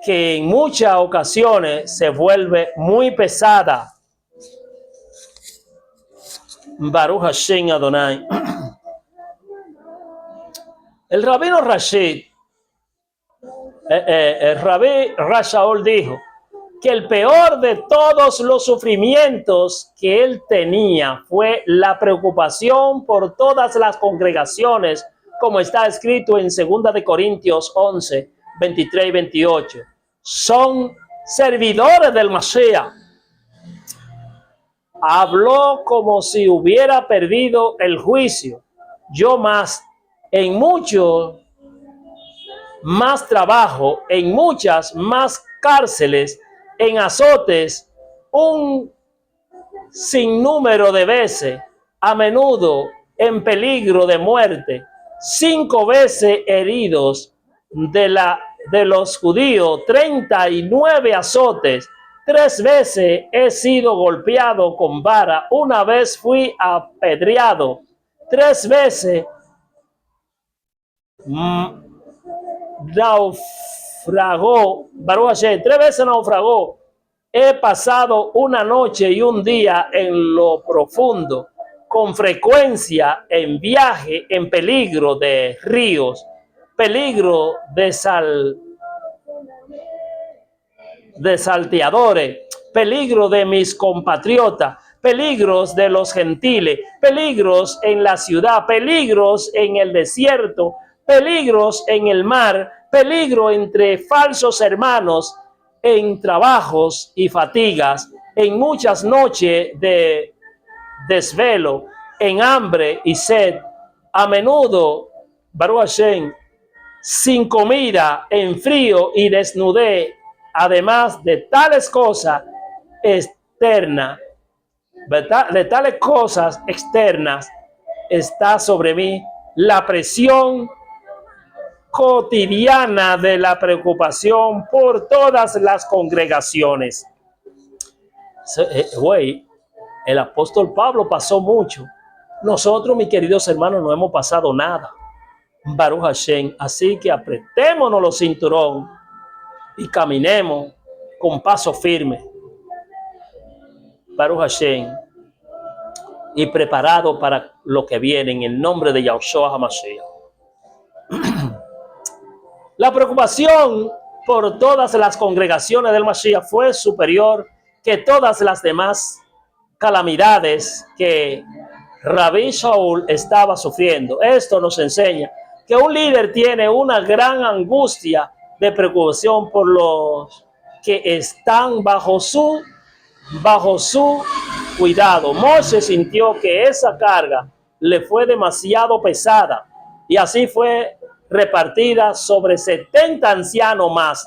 que en muchas ocasiones se vuelve muy pesada. Baruch Hashem Adonai. El rabino Rashid, el rabí Rashaol dijo que el peor de todos los sufrimientos que él tenía fue la preocupación por todas las congregaciones, como está escrito en 2 de Corintios 11, 23 y 28. Son servidores del Mashiach. Habló como si hubiera perdido el juicio. Yo más, en mucho más trabajo, en muchas más cárceles, en azotes, un sinnúmero de veces, a menudo en peligro de muerte, 5 veces heridos de los judíos, 39 azotes, 3 veces he sido golpeado con vara, 1 vez fui apedreado, 3 veces naufragó, Baruch Hashem, 3 veces naufragó. He pasado una noche y un día en lo profundo, con frecuencia en viaje, en peligro de ríos, peligro de salteadores, peligro de mis compatriotas, peligros de los gentiles, peligros en la ciudad, peligros en el desierto, peligros en el mar, peligro entre falsos hermanos, en trabajos y fatigas, en muchas noches de desvelo, en hambre y sed, a menudo, Baruch Hashem, sin comida, en frío y desnudez, además de tales cosas externas, de tales cosas externas, está sobre mí la presión cotidiana de la preocupación por todas las congregaciones. El apóstol Pablo pasó mucho. Nosotros, mis queridos hermanos, no hemos pasado nada. Baruch Hashem. Así que apretémonos los cinturones y caminemos con paso firme. Baruch Hashem. Y preparado para lo que viene en el nombre de Yahushua HaMashiach. La preocupación por todas las congregaciones del Mashiach fue superior que todas las demás calamidades que Rabí Shaul estaba sufriendo. Esto nos enseña que un líder tiene una gran angustia de preocupación por los que están bajo su cuidado. Moshe sintió que esa carga le fue demasiado pesada y así fue repartida sobre 70 ancianos más.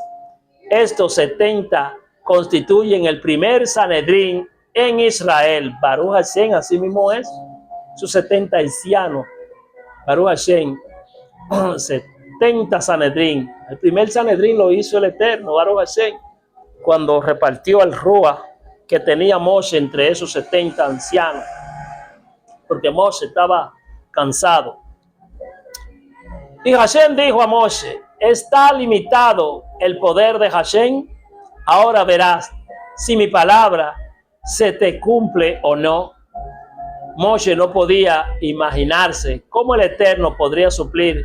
Estos 70 constituyen el primer Sanedrín en Israel. Baruch Hashem, así mismo es, sus 70 ancianos. Baruch Hashem, 70 Sanedrín. El primer Sanedrín lo hizo el Eterno, Baruch Hashem, cuando repartió el Ruach que tenía Moshe entre esos 70 ancianos, porque Moshe estaba cansado. Y Hashem dijo a Moshe: está limitado el poder de Hashem, ahora verás si mi palabra se te cumple o no. Moshe no podía imaginarse cómo el Eterno podría suplir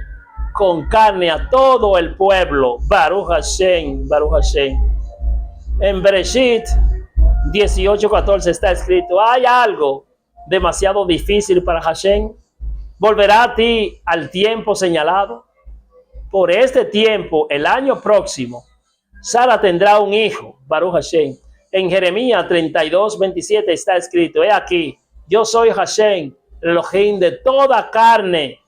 con carne a todo el pueblo. Baruch Hashem, Baruch Hashem. En Bereshit 18:14 está escrito: ¿hay algo demasiado difícil para Hashem? ¿Volverá a ti al tiempo señalado? Por este tiempo, el año próximo, Sara tendrá un hijo. Baruch Hashem. En Jeremías 32:27 está escrito: he aquí, yo soy Hashem, el Elohim de toda carne.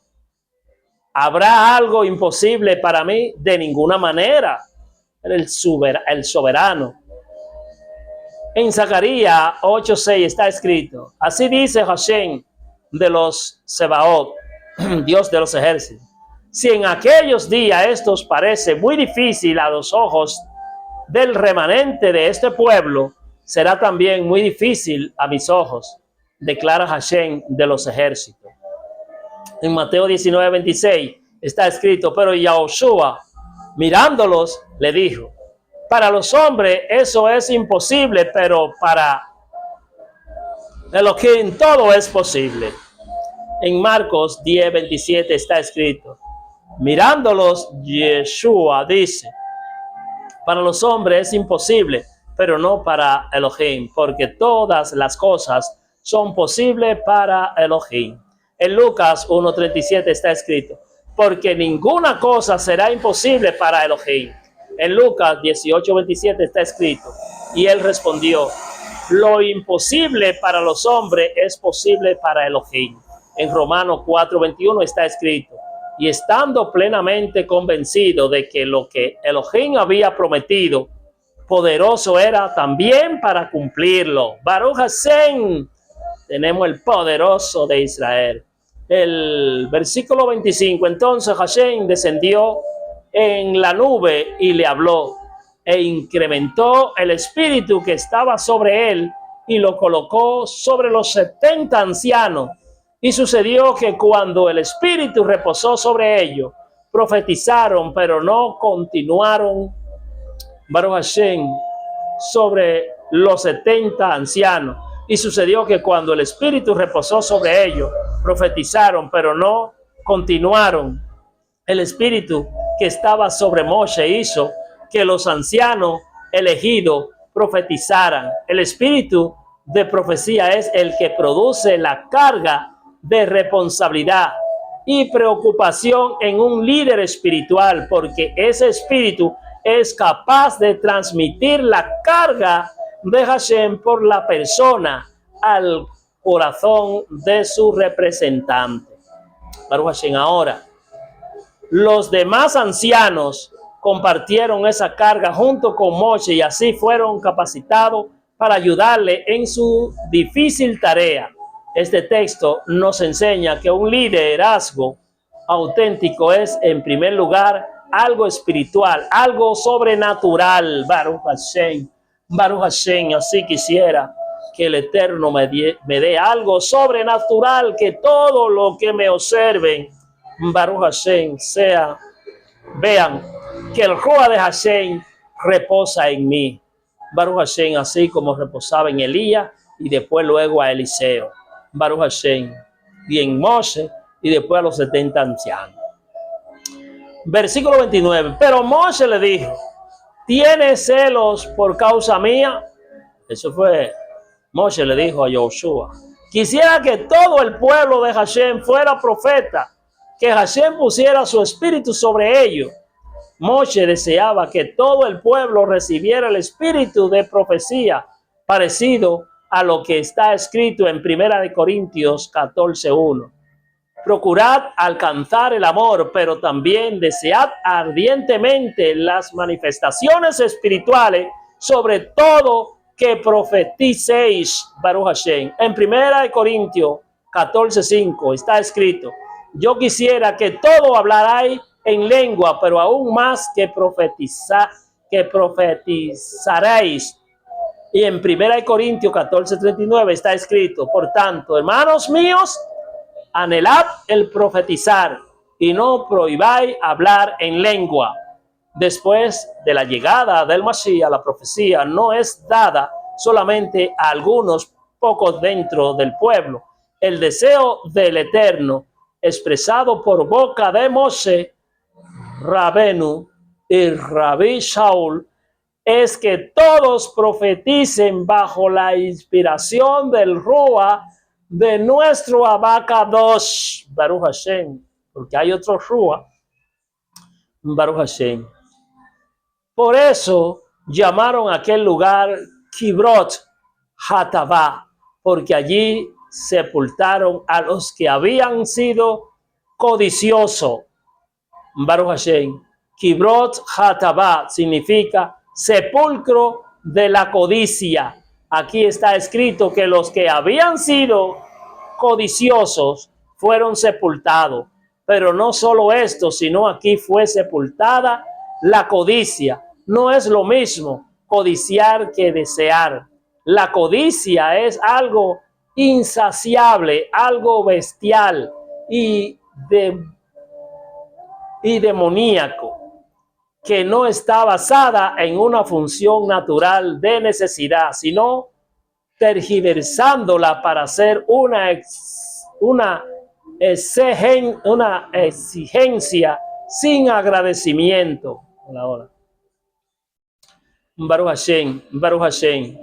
¿Habrá algo imposible para mí? De ninguna manera. El soberano. En Zacarías 8:6 está escrito: así dice Hashem de los Sebaot, Dios de los ejércitos. Si en aquellos días esto os parece muy difícil a los ojos del remanente de este pueblo, será también muy difícil a mis ojos, declara Hashem de los ejércitos. En Mateo 19:26 está escrito: pero Yahoshua, mirándolos, le dijo: para los hombres eso es imposible, pero para Elohim todo es posible. En Marcos 10:27 está escrito: mirándolos, Yeshua dice: para los hombres es imposible, pero no para Elohim, porque todas las cosas son posibles para Elohim. En Lucas 1:37 está escrito: porque ninguna cosa será imposible para Elohim. En Lucas 18:27 está escrito: y él respondió: lo imposible para los hombres es posible para Elohim. En Romanos 4:21 está escrito: y estando plenamente convencido de que lo que Elohim había prometido, poderoso era también para cumplirlo. Baruch Hashem, tenemos el poderoso de Israel. El versículo 25, entonces Hashem descendió en la nube y le habló, e incrementó el espíritu que estaba sobre él y lo colocó sobre los 70 ancianos. Y sucedió que cuando el espíritu reposó sobre ellos, profetizaron, pero no continuaron, Baruch Hashem, sobre los 70 ancianos. Y sucedió que cuando el espíritu reposó sobre ellos, profetizaron, pero no continuaron. El espíritu que estaba sobre Moshe hizo que los ancianos elegidos profetizaran. El espíritu de profecía es el que produce la carga de responsabilidad y preocupación en un líder espiritual, porque ese espíritu es capaz de transmitir la carga de Hashem por la persona al corazón de su representante. Baruch Hashem. Ahora, los demás ancianos compartieron esa carga junto con Moshe y así fueron capacitados para ayudarle en su difícil tarea. Este texto nos enseña que un liderazgo auténtico es, en primer lugar, algo espiritual, algo sobrenatural. Baruch Hashem, Baruch Hashem. Así quisiera que el Eterno me dé algo sobrenatural, que todo lo que me observen, Baruch Hashem, vean que el Ruach de Hashem reposa en mí. Baruch Hashem, así como reposaba en Elías y después luego a Eliseo. Baruch Hashem, y en Moshe y después a los 70 ancianos. Versículo 29. Pero Moshe le dijo: ¿tienes celos por causa mía? Eso fue, Moshe le dijo a Yahoshua: quisiera que todo el pueblo de Hashem fuera profeta, que Hashem pusiera su espíritu sobre ellos. Moshe deseaba que todo el pueblo recibiera el espíritu de profecía, parecido a lo que está escrito en 1 Corintios 14:1. Procurad alcanzar el amor, pero también desead ardientemente las manifestaciones espirituales, sobre todo que profeticéis, Baruch Hashem. En 1 Corintios 14:5 está escrito: yo quisiera que todo hablarais en lengua, pero aún más que profetizaréis. Y en 1 Corintios 14:39 está escrito: por tanto, hermanos míos, anhelad el profetizar y no prohibáis hablar en lengua. Después de la llegada del Mashiach, la profecía no es dada solamente a algunos pocos dentro del pueblo. El deseo del Eterno, expresado por boca de Moshe Rabenu y Rabbi Shaul, es que todos profeticen bajo la inspiración del Ruach de nuestro Abacadosh, Baruch Hashem, porque hay otro Ruach, Baruch Hashem. Por eso llamaron a aquel lugar Kibrot Hatavá, porque allí sepultaron a los que habían sido codiciosos. Baruch Hashem. Kibrot Hatavá significa sepulcro de la codicia. Aquí está escrito que los que habían sido codiciosos fueron sepultados. Pero no solo esto, sino aquí fue sepultada la codicia. No es lo mismo codiciar que desear. La codicia es algo insaciable, algo bestial y demoníaco, que no está basada en una función natural de necesidad, sino tergiversándola para hacer una exigencia sin agradecimiento. Ahora, Baruch Hashem, Baruch Hashem.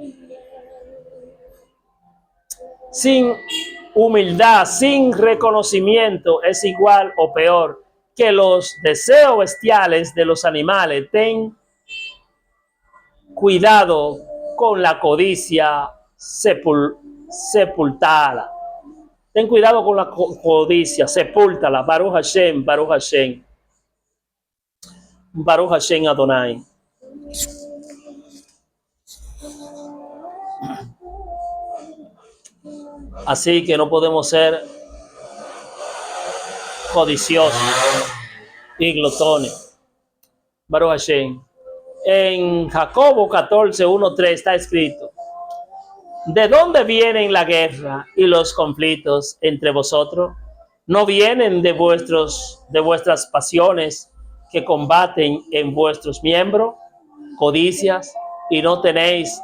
Sin humildad, sin reconocimiento, es igual o peor que los deseos bestiales de los animales. Ten cuidado con la codicia sepultada. Ten cuidado con la codicia, sepúltala. Baruch Hashem, Baruch Hashem. Baruch Hashem Adonai. Así que no podemos ser codiciosos y glotones. Baruch Hashem. En Jacobo 14:1-3 está escrito: ¿de dónde vienen la guerra y los conflictos entre vosotros? ¿No vienen de vuestras pasiones que combaten en vuestros miembros? Codicias, y no tenéis,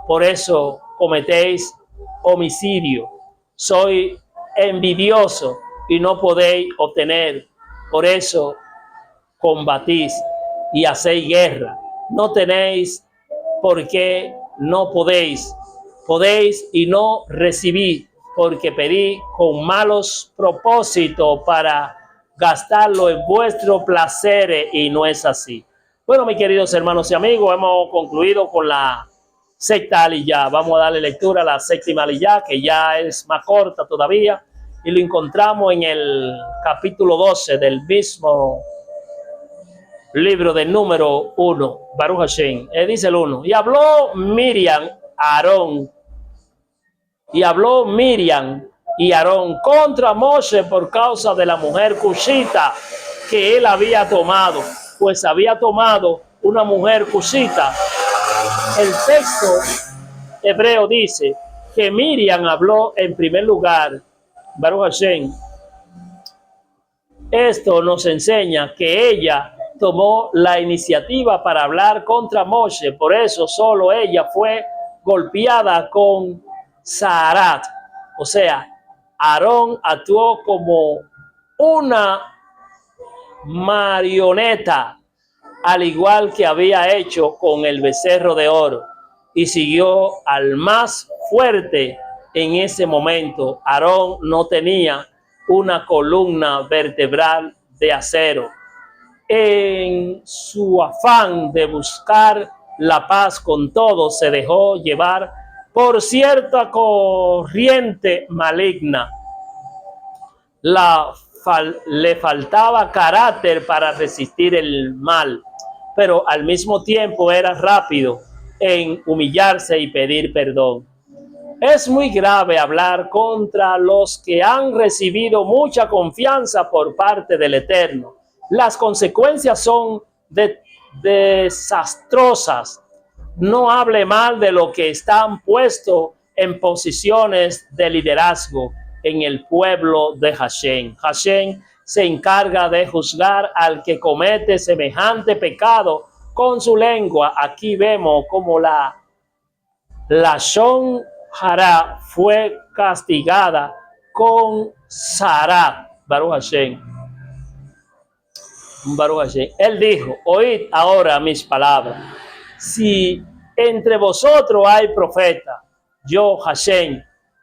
por eso cometéis homicidio. Soy envidioso y no podéis obtener, por eso combatís y hacéis guerra. No tenéis porque no podéis. Podéis y no recibís, porque pedí con malos propósitos para gastarlo en vuestros placeres, y no es así. Bueno, mis queridos hermanos y amigos, hemos concluido con la sexta aliyá. Vamos a darle lectura a la séptima aliyá, que ya es más corta todavía, y lo encontramos en el capítulo 12 del mismo libro del número 1, Baruch Hashem. Dice el 1: y habló Miriam a Aarón, y Aarón contra Moshe por causa de la mujer cushita que él había tomado, pues había tomado una mujer cushita. El texto hebreo dice que Miriam habló en primer lugar, Baruch Hashem. Esto nos enseña que ella tomó la iniciativa para hablar contra Moshe, por eso solo ella fue golpeada con Zaharat. O sea, Aarón actuó como una marioneta, al igual que había hecho con el becerro de oro, y siguió al más fuerte en ese momento. Aarón no tenía una columna vertebral de acero, en su afán de buscar la paz con todos, se dejó llevar por cierta corriente maligna. Le faltaba carácter para resistir el mal, pero al mismo tiempo era rápido en humillarse y pedir perdón. Es muy grave hablar contra los que han recibido mucha confianza por parte del Eterno. Las consecuencias son desastrosas. No hable mal de los que están puestos en posiciones de liderazgo en el pueblo de Hashem. Hashem se encarga de juzgar al que comete semejante pecado con su lengua. Aquí vemos como la Lashon Hara fue castigada con Sarah. Baruch Hashem. Baruch Hashem. Él dijo: oíd ahora mis palabras. Si entre vosotros hay profeta, yo, Hashem,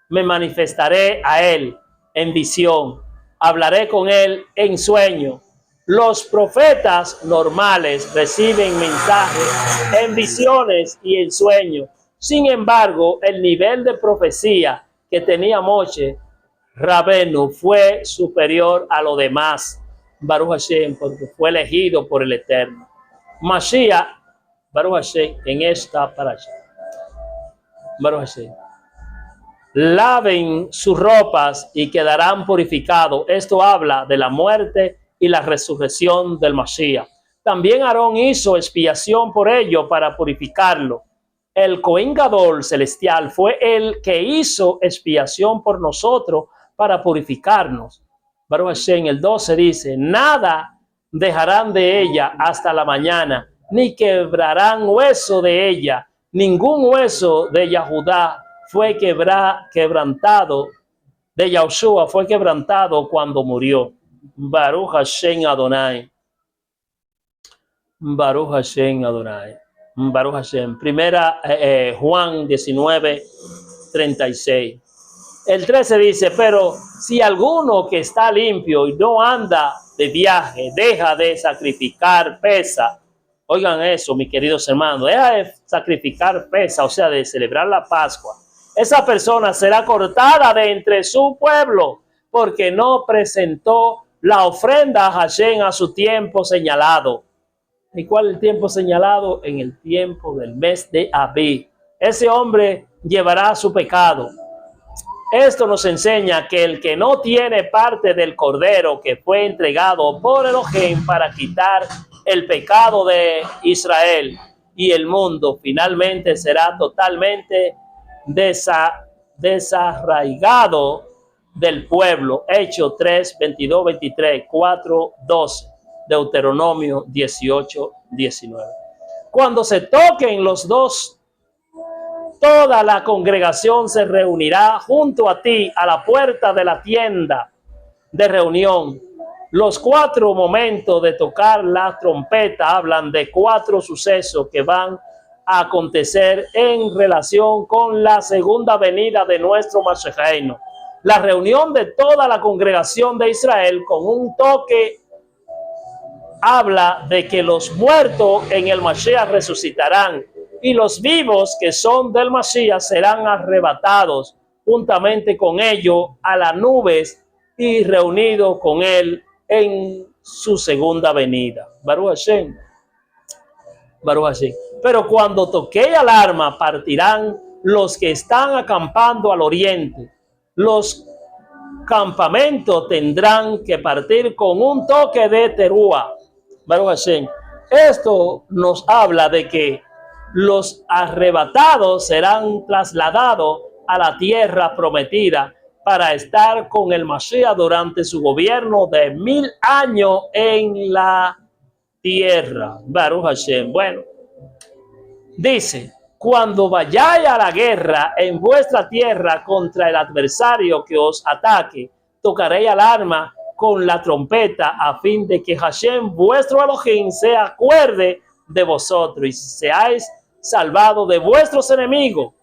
me manifestaré a él en visión, hablaré con él en sueño. Los profetas normales reciben mensajes en visiones y en sueños. Sin embargo, el nivel de profecía que tenía Moshe Rabenu fue superior a lo demás. Baruch Hashem, porque fue elegido por el Eterno. Mashiach, Baruch Hashem, en esta parasha. Baruch Hashem. Laven sus ropas y quedarán purificados. Esto habla de la muerte y la resurrección del Mashiach. También Aarón hizo expiación por ello para purificarlo. El Cohen Gadol celestial fue el que hizo expiación por nosotros para purificarnos. Baruch Hashem, el 12 dice: nada dejarán de ella hasta la mañana, ni quebrarán hueso de ella. Ningún hueso de Yahudá fue quebrantado, de Yahushua fue quebrantado cuando murió. Baruch Hashem Adonai. Baruch Hashem Adonai. Baruch Hashem. Primera Juan 19:36. El 13 dice: pero si alguno que está limpio y no anda de viaje deja de sacrificar pesa. Oigan eso, mis queridos hermanos, deja de sacrificar pesa, o sea, de celebrar la Pascua. Esa persona será cortada de entre su pueblo, porque no presentó la ofrenda a Hashem a su tiempo señalado. ¿Y cuál es el tiempo señalado? En el tiempo del mes de Abí. Ese hombre llevará su pecado. Esto nos enseña que el que no tiene parte del cordero que fue entregado por Elohim para quitar el pecado de Israel y el mundo, finalmente será totalmente desarraigado del pueblo. Hechos 3, 22, 23, 4, 12, Deuteronomio 18, 19. Cuando se toquen los dos, toda la congregación se reunirá junto a ti a la puerta de la tienda de reunión. Los 4 momentos de tocar la trompeta hablan de 4 sucesos que van a acontecer en relación con la segunda venida de nuestro Mashiach. La reunión de toda la congregación de Israel con un toque habla de que los muertos en el Mashiach resucitarán y los vivos que son del Mashiach serán arrebatados juntamente con ellos a las nubes y reunidos con él en su segunda venida. Baruch Hashem. Baruch Hashem. Pero cuando toque alarma, partirán los que están acampando al oriente. Los campamentos tendrán que partir con un toque de terúa. Baruch Hashem. Esto nos habla de que los arrebatados serán trasladados a la tierra prometida para estar con el Mashiach durante su gobierno de 1000 años en la tierra. Baruch Hashem. Bueno, dice: cuando vayáis a la guerra en vuestra tierra contra el adversario que os ataque, tocaréis alarma con la trompeta a fin de que Hashem, vuestro Elohim, se acuerde de vosotros y seáis salvados de vuestros enemigos.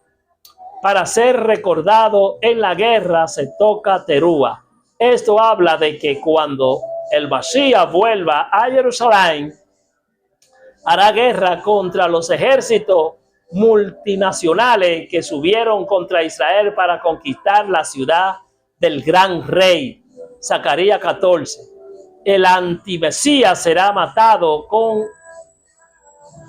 Para ser recordado en la guerra se toca terúa. Esto habla de que cuando el Mashiach vuelva a Jerusalén, hará guerra contra los ejércitos multinacionales que subieron contra Israel para conquistar la ciudad del gran rey. Zacarías 14. El antimesías será matado con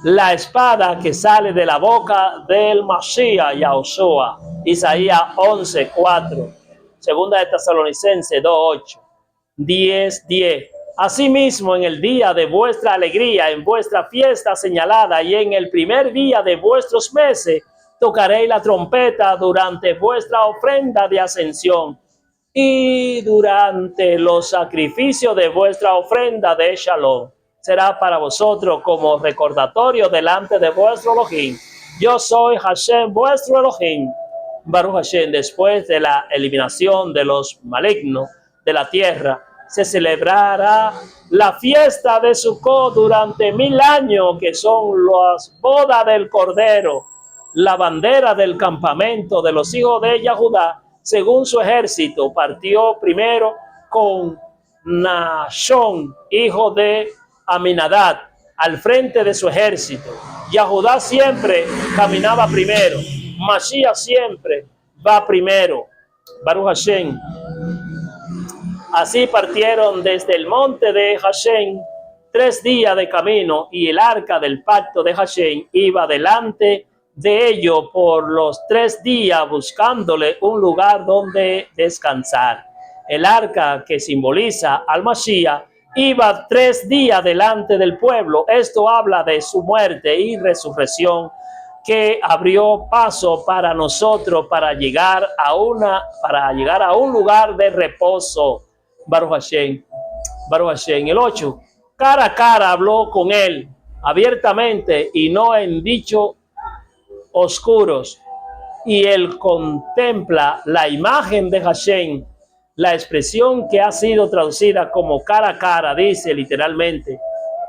la espada que sale de la boca del Mashiach Yahushua. Isaías 11:4. Segunda de Tesalonicenses 2:8. 10:10. Asimismo, en el día de vuestra alegría, en vuestra fiesta señalada y en el primer día de vuestros meses, tocaréis la trompeta durante vuestra ofrenda de ascensión y durante los sacrificios de vuestra ofrenda de Shalom. Será para vosotros como recordatorio delante de vuestro Elohim. Yo soy Hashem, vuestro Elohim. Baruch Hashem. Después de la eliminación de los malignos de la tierra, se celebrará la fiesta de Sukkot durante 1000 años, que son las bodas del Cordero, la bandera del campamento de los hijos de Yahudá. Según su ejército, partió primero con Nashón, hijo de Aminadab, al frente de su ejército. Yahudá siempre caminaba primero. Mashiach siempre va primero. Baruch Hashem. Así partieron desde el monte de Hashem 3 días de camino, y el arca del pacto de Hashem iba delante de ellos por los 3 días, buscándole un lugar donde descansar. El arca, que simboliza al Mashiach, iba 3 días delante del pueblo. Esto habla de su muerte y resurrección, que abrió paso para nosotros para llegar a un lugar de reposo. Baruch Hashem. Baruch Hashem. El 8. Cara a cara habló con él abiertamente y no en dichos oscuros. Y él contempla la imagen de Hashem. La expresión que ha sido traducida como cara a cara dice literalmente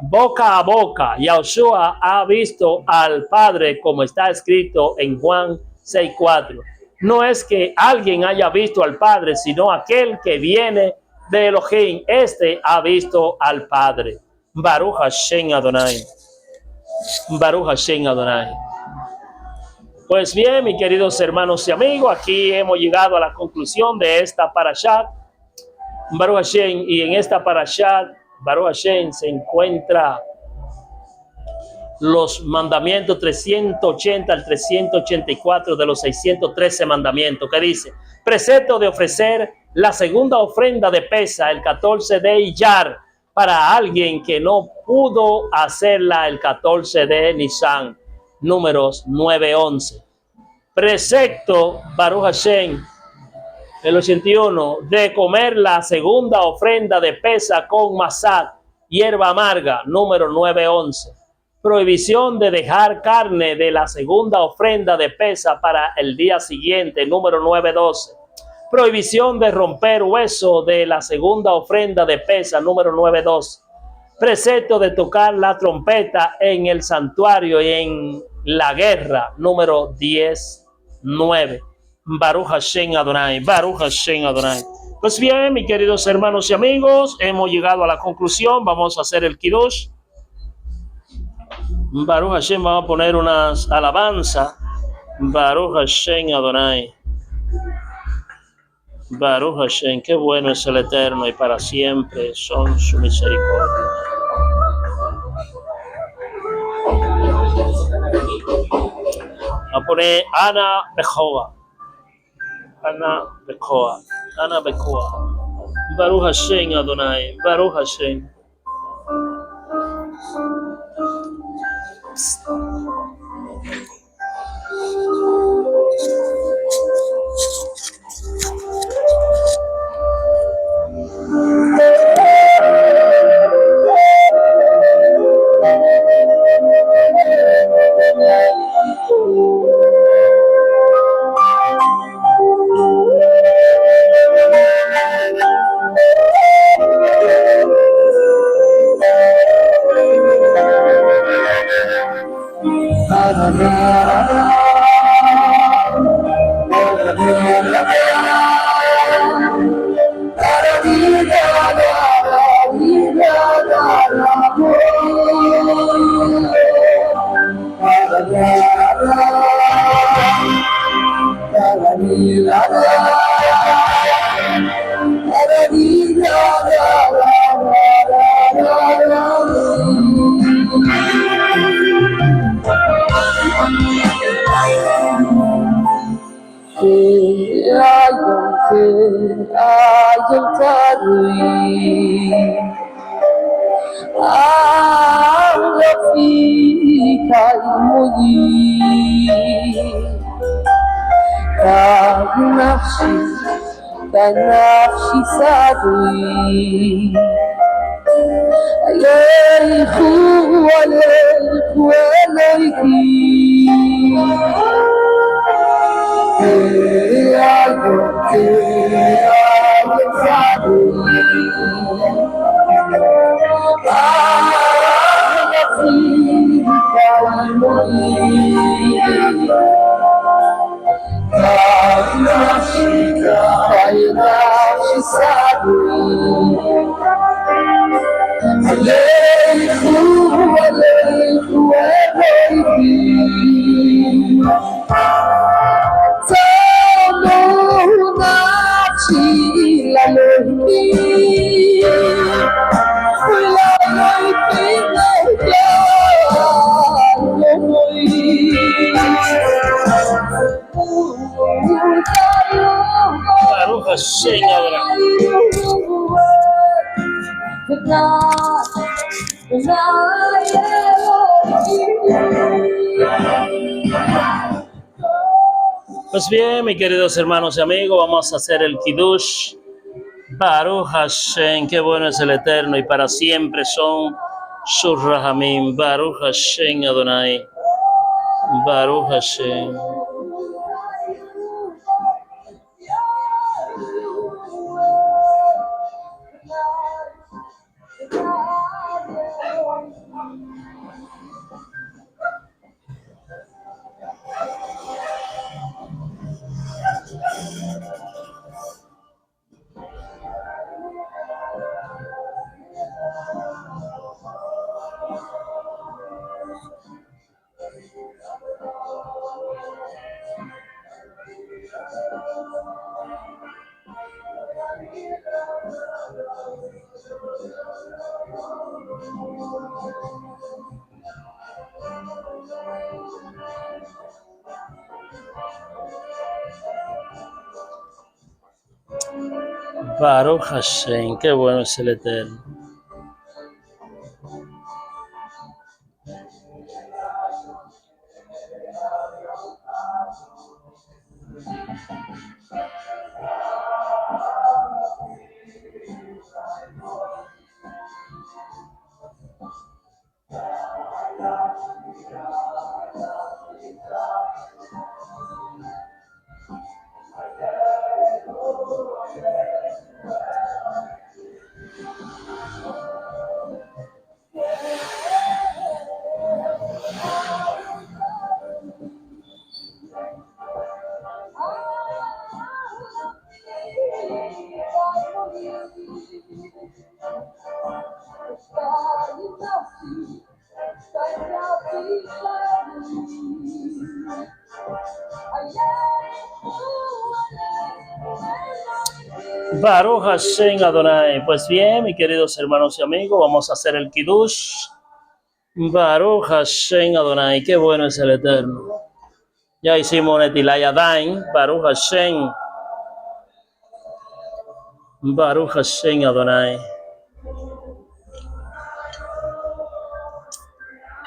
boca a boca. Yahushua ha visto al Padre, como está escrito en Juan 6:4. No es que alguien haya visto al Padre, sino aquel que viene de Elohim. Este ha visto al Padre. Baruch Hashem Adonai. Baruch Hashem Adonai. Pues bien, mis queridos hermanos y amigos, aquí hemos llegado a la conclusión de esta parashat, Baruch Hashem, y en esta parashat, Baruch Hashem, se encuentra los mandamientos 380 al 384 de los 613 mandamientos, que dice: precepto de ofrecer la segunda ofrenda de Pesa el 14 de Iyar para alguien que no pudo hacerla el 14 de Nisan. Números 9:11. Precepto, Baruch Hashem, el 81, de comer la segunda ofrenda de Pesa con masat, hierba amarga. Número 9:11. Prohibición de dejar carne de la segunda ofrenda de Pesa para el día siguiente. Número 9:12. Prohibición de romper hueso de la segunda ofrenda de Pesa. Número 9:12. Precepto de tocar la trompeta en el santuario y en la guerra. Número 10:9. Baruch Hashem Adonai. Baruch Hashem Adonai. Pues bien, mis queridos hermanos y amigos, hemos llegado a la conclusión. Vamos a hacer el Kiddush. Baruch Hashem, vamos a poner unas alabanzas. Baruch Hashem Adonai. Baruch Hashem, qué bueno es el Eterno y para siempre son su misericordia. Vamos a poner Ana Bejoa. Ana Bejoa. Ana Bejoa. Baruch Hashem Adonai. Baruch Hashem. Baruch Hashem Adonai. Pues bien, mis queridos hermanos y amigos, vamos a hacer el Kiddush. Baruch Hashem, qué bueno es el Eterno y para siempre son sus rahamim. Baruch Hashem Adonai. Baruch Hashem. Baruch Hashem, qué bueno es el Eterno. Baruch Hashem Adonai. Pues bien, mis queridos hermanos y amigos, vamos a hacer el Kiddush. Baruch Hashem Adonai. Qué bueno es el Eterno. Ya hicimos Netilat Yadayim. Baruch Hashem. Baruch Hashem Adonai.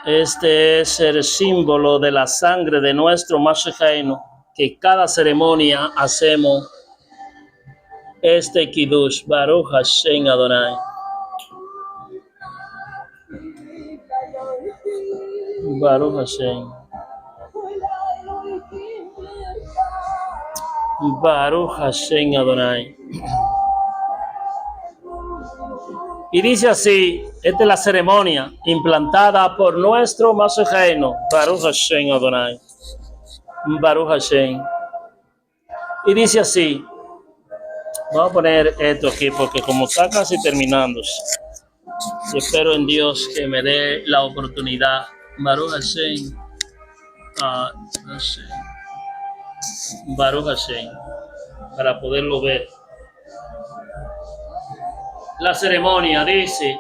Este es el símbolo de la sangre de nuestro Mashiach, que cada ceremonia hacemos este Kiddush. Baruch Hashem Adonai. Baruch Hashem. Baruch Hashem Adonai. Y dice así, esta es la ceremonia implantada por nuestro Mashiach, Baruch Hashem Adonai. Baruch Hashem. Y dice así, vamos a poner esto aquí porque como está casi terminando, y espero en Dios que me dé la oportunidad. Baruch Hashem. Baruch Hashem. Para poderlo ver. La ceremonia dice,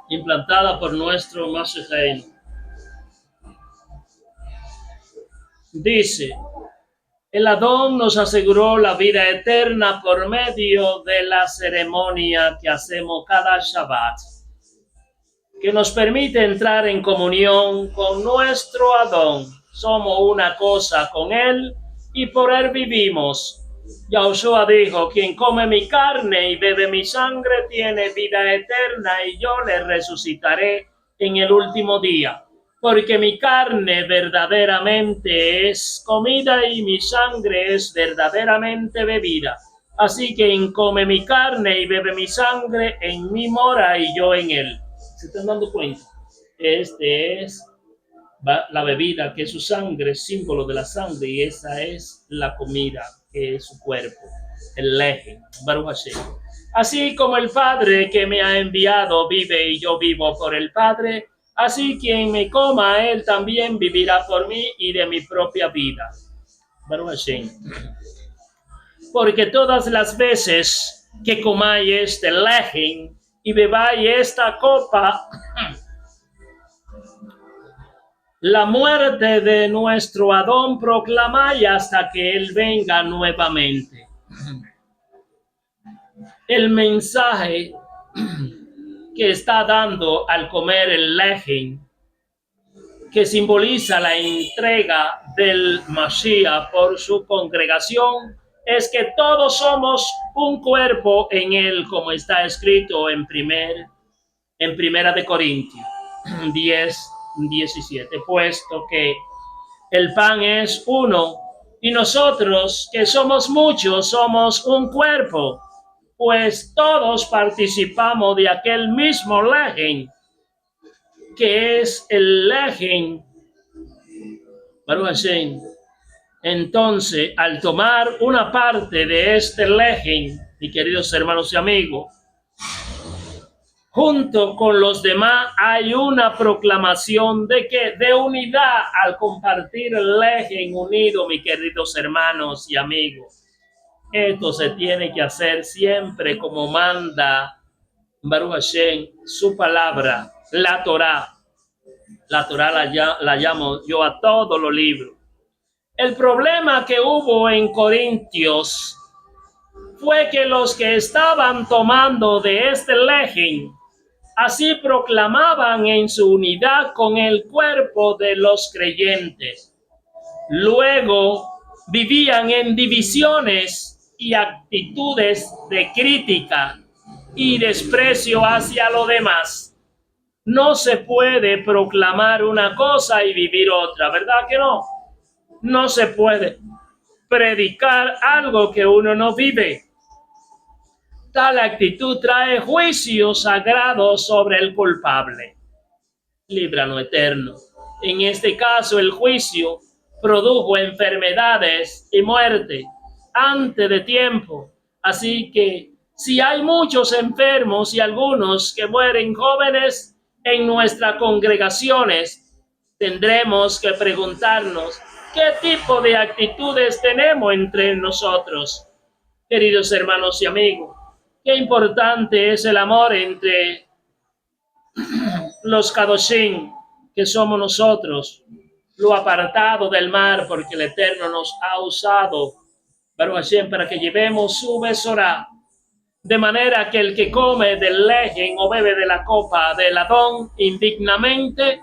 implantada por nuestro Mashiach. Dice, El Adón nos aseguró la vida eterna por medio de la ceremonia que hacemos cada Shabbat, que nos permite entrar en comunión con nuestro Adón. Somos una cosa con Él y por Él vivimos. Yahushua dijo, quien come mi carne y bebe mi sangre tiene vida eterna y yo le resucitaré en el último día. Porque mi carne verdaderamente es comida y mi sangre es verdaderamente bebida. Así que quien come mi carne y bebe mi sangre, en mí mora y yo en él. ¿Se están dando cuenta? Este es la bebida, que es su sangre, símbolo de la sangre, y esa es la comida, que es su cuerpo, el leje, Baruch Hashem. Así como el Padre que me ha enviado vive y yo vivo por el Padre, así quien me coma, él también vivirá por mí y de mi propia vida. Baruch Hashem. Porque todas las veces que comáis este leje y bebáis esta copa, la muerte de nuestro Adón proclamáis hasta que Él venga nuevamente. El mensaje que está dando al comer el lejen, que simboliza la entrega del Mashiach por su congregación, es que todos somos un cuerpo en Él, como está escrito en Primera de Corintios 10:17, puesto que el pan es uno y nosotros, que somos muchos, somos un cuerpo, pues todos participamos de aquel mismo lejen, que es el lejen Baruch Hashem. Entonces, al tomar una parte de este lejen, mis queridos hermanos y amigos, junto con los demás hay una proclamación de unidad al compartir el lejen unido, mis queridos hermanos y amigos. Esto se tiene que hacer siempre como manda Baruch Hashem, su palabra, la Torá. La Torá la llamo yo a todos los libros. El problema que hubo en Corintios fue que los que estaban tomando de este lejen, así proclamaban en su unidad con el cuerpo de los creyentes. Luego vivían en divisiones y actitudes de crítica y desprecio hacia lo demás. No se puede proclamar una cosa y vivir otra, ¿verdad que no? No se puede predicar algo que uno no vive. Tal actitud trae juicio sagrado sobre el culpable. Líbranos, eterno. En este caso, el juicio produjo enfermedades y muerte antes de tiempo. Así que si hay muchos enfermos y algunos que mueren jóvenes en nuestras congregaciones, tendremos que preguntarnos qué tipo de actitudes tenemos entre nosotros. Queridos hermanos y amigos, qué importante es el amor entre los Kadoshim, que somos nosotros, lo apartado del mar, porque el Eterno nos ha usado, Baruch Hashem, para que llevemos su besorá, de manera que el que come del lejen o bebe de la copa del Adón indignamente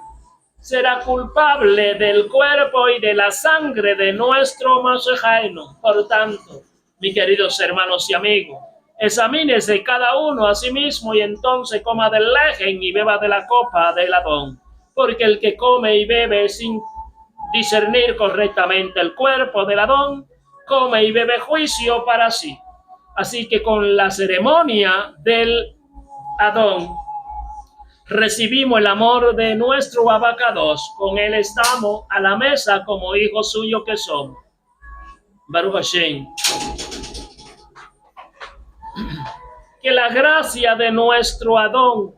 será culpable del cuerpo y de la sangre de nuestro Mashiach. Por tanto, mis queridos hermanos y amigos, examínese cada uno a sí mismo y entonces coma del lejen y beba de la copa del Adón. Porque el que come y bebe sin discernir correctamente el cuerpo del Adón, come y bebe juicio para sí. Así que con la ceremonia del Adón recibimos el amor de nuestro Abacados. Con él estamos a la mesa como hijos suyos que somos. Baruch Hashem. Que la gracia de nuestro Adón,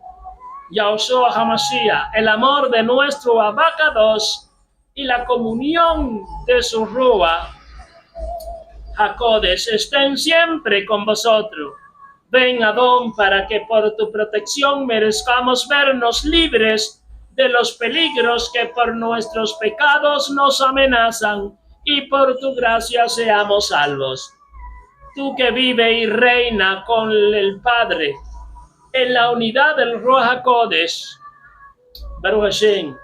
Yahushua HaMashiach, el amor de nuestro Abacados y la comunión de su Ruach HaKodesh estén siempre con vosotros. Ven, Adón, para que por tu protección merezcamos vernos libres de los peligros que por nuestros pecados nos amenazan y por tu gracia seamos salvos. Tú que vive y reina con el Padre en la unidad del Ruach HaKodesh, Baruch Hashem,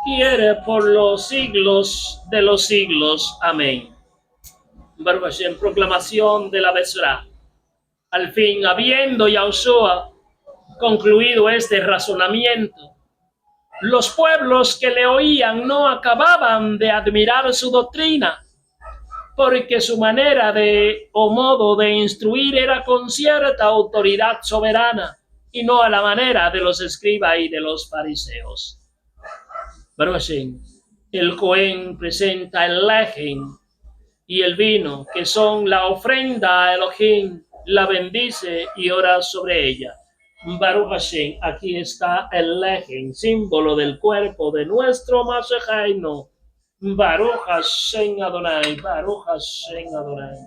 quiere por los siglos de los siglos. Amén. Baruch Hashem, proclamación de la Besra. Al fin, habiendo Yahushua concluido este razonamiento, los pueblos que le oían no acababan de admirar su doctrina, porque su manera o modo de instruir era con cierta autoridad soberana y no a la manera de los escribas y de los fariseos. Baruch Hashem, el Cohen presenta el lejen y el vino, que son la ofrenda a Elohim, la bendice y ora sobre ella. Baruch Hashem, aquí está el lejen, símbolo del cuerpo de nuestro Mashiach. Baruch Hashem Adonai, Baruch Hashem Adonai.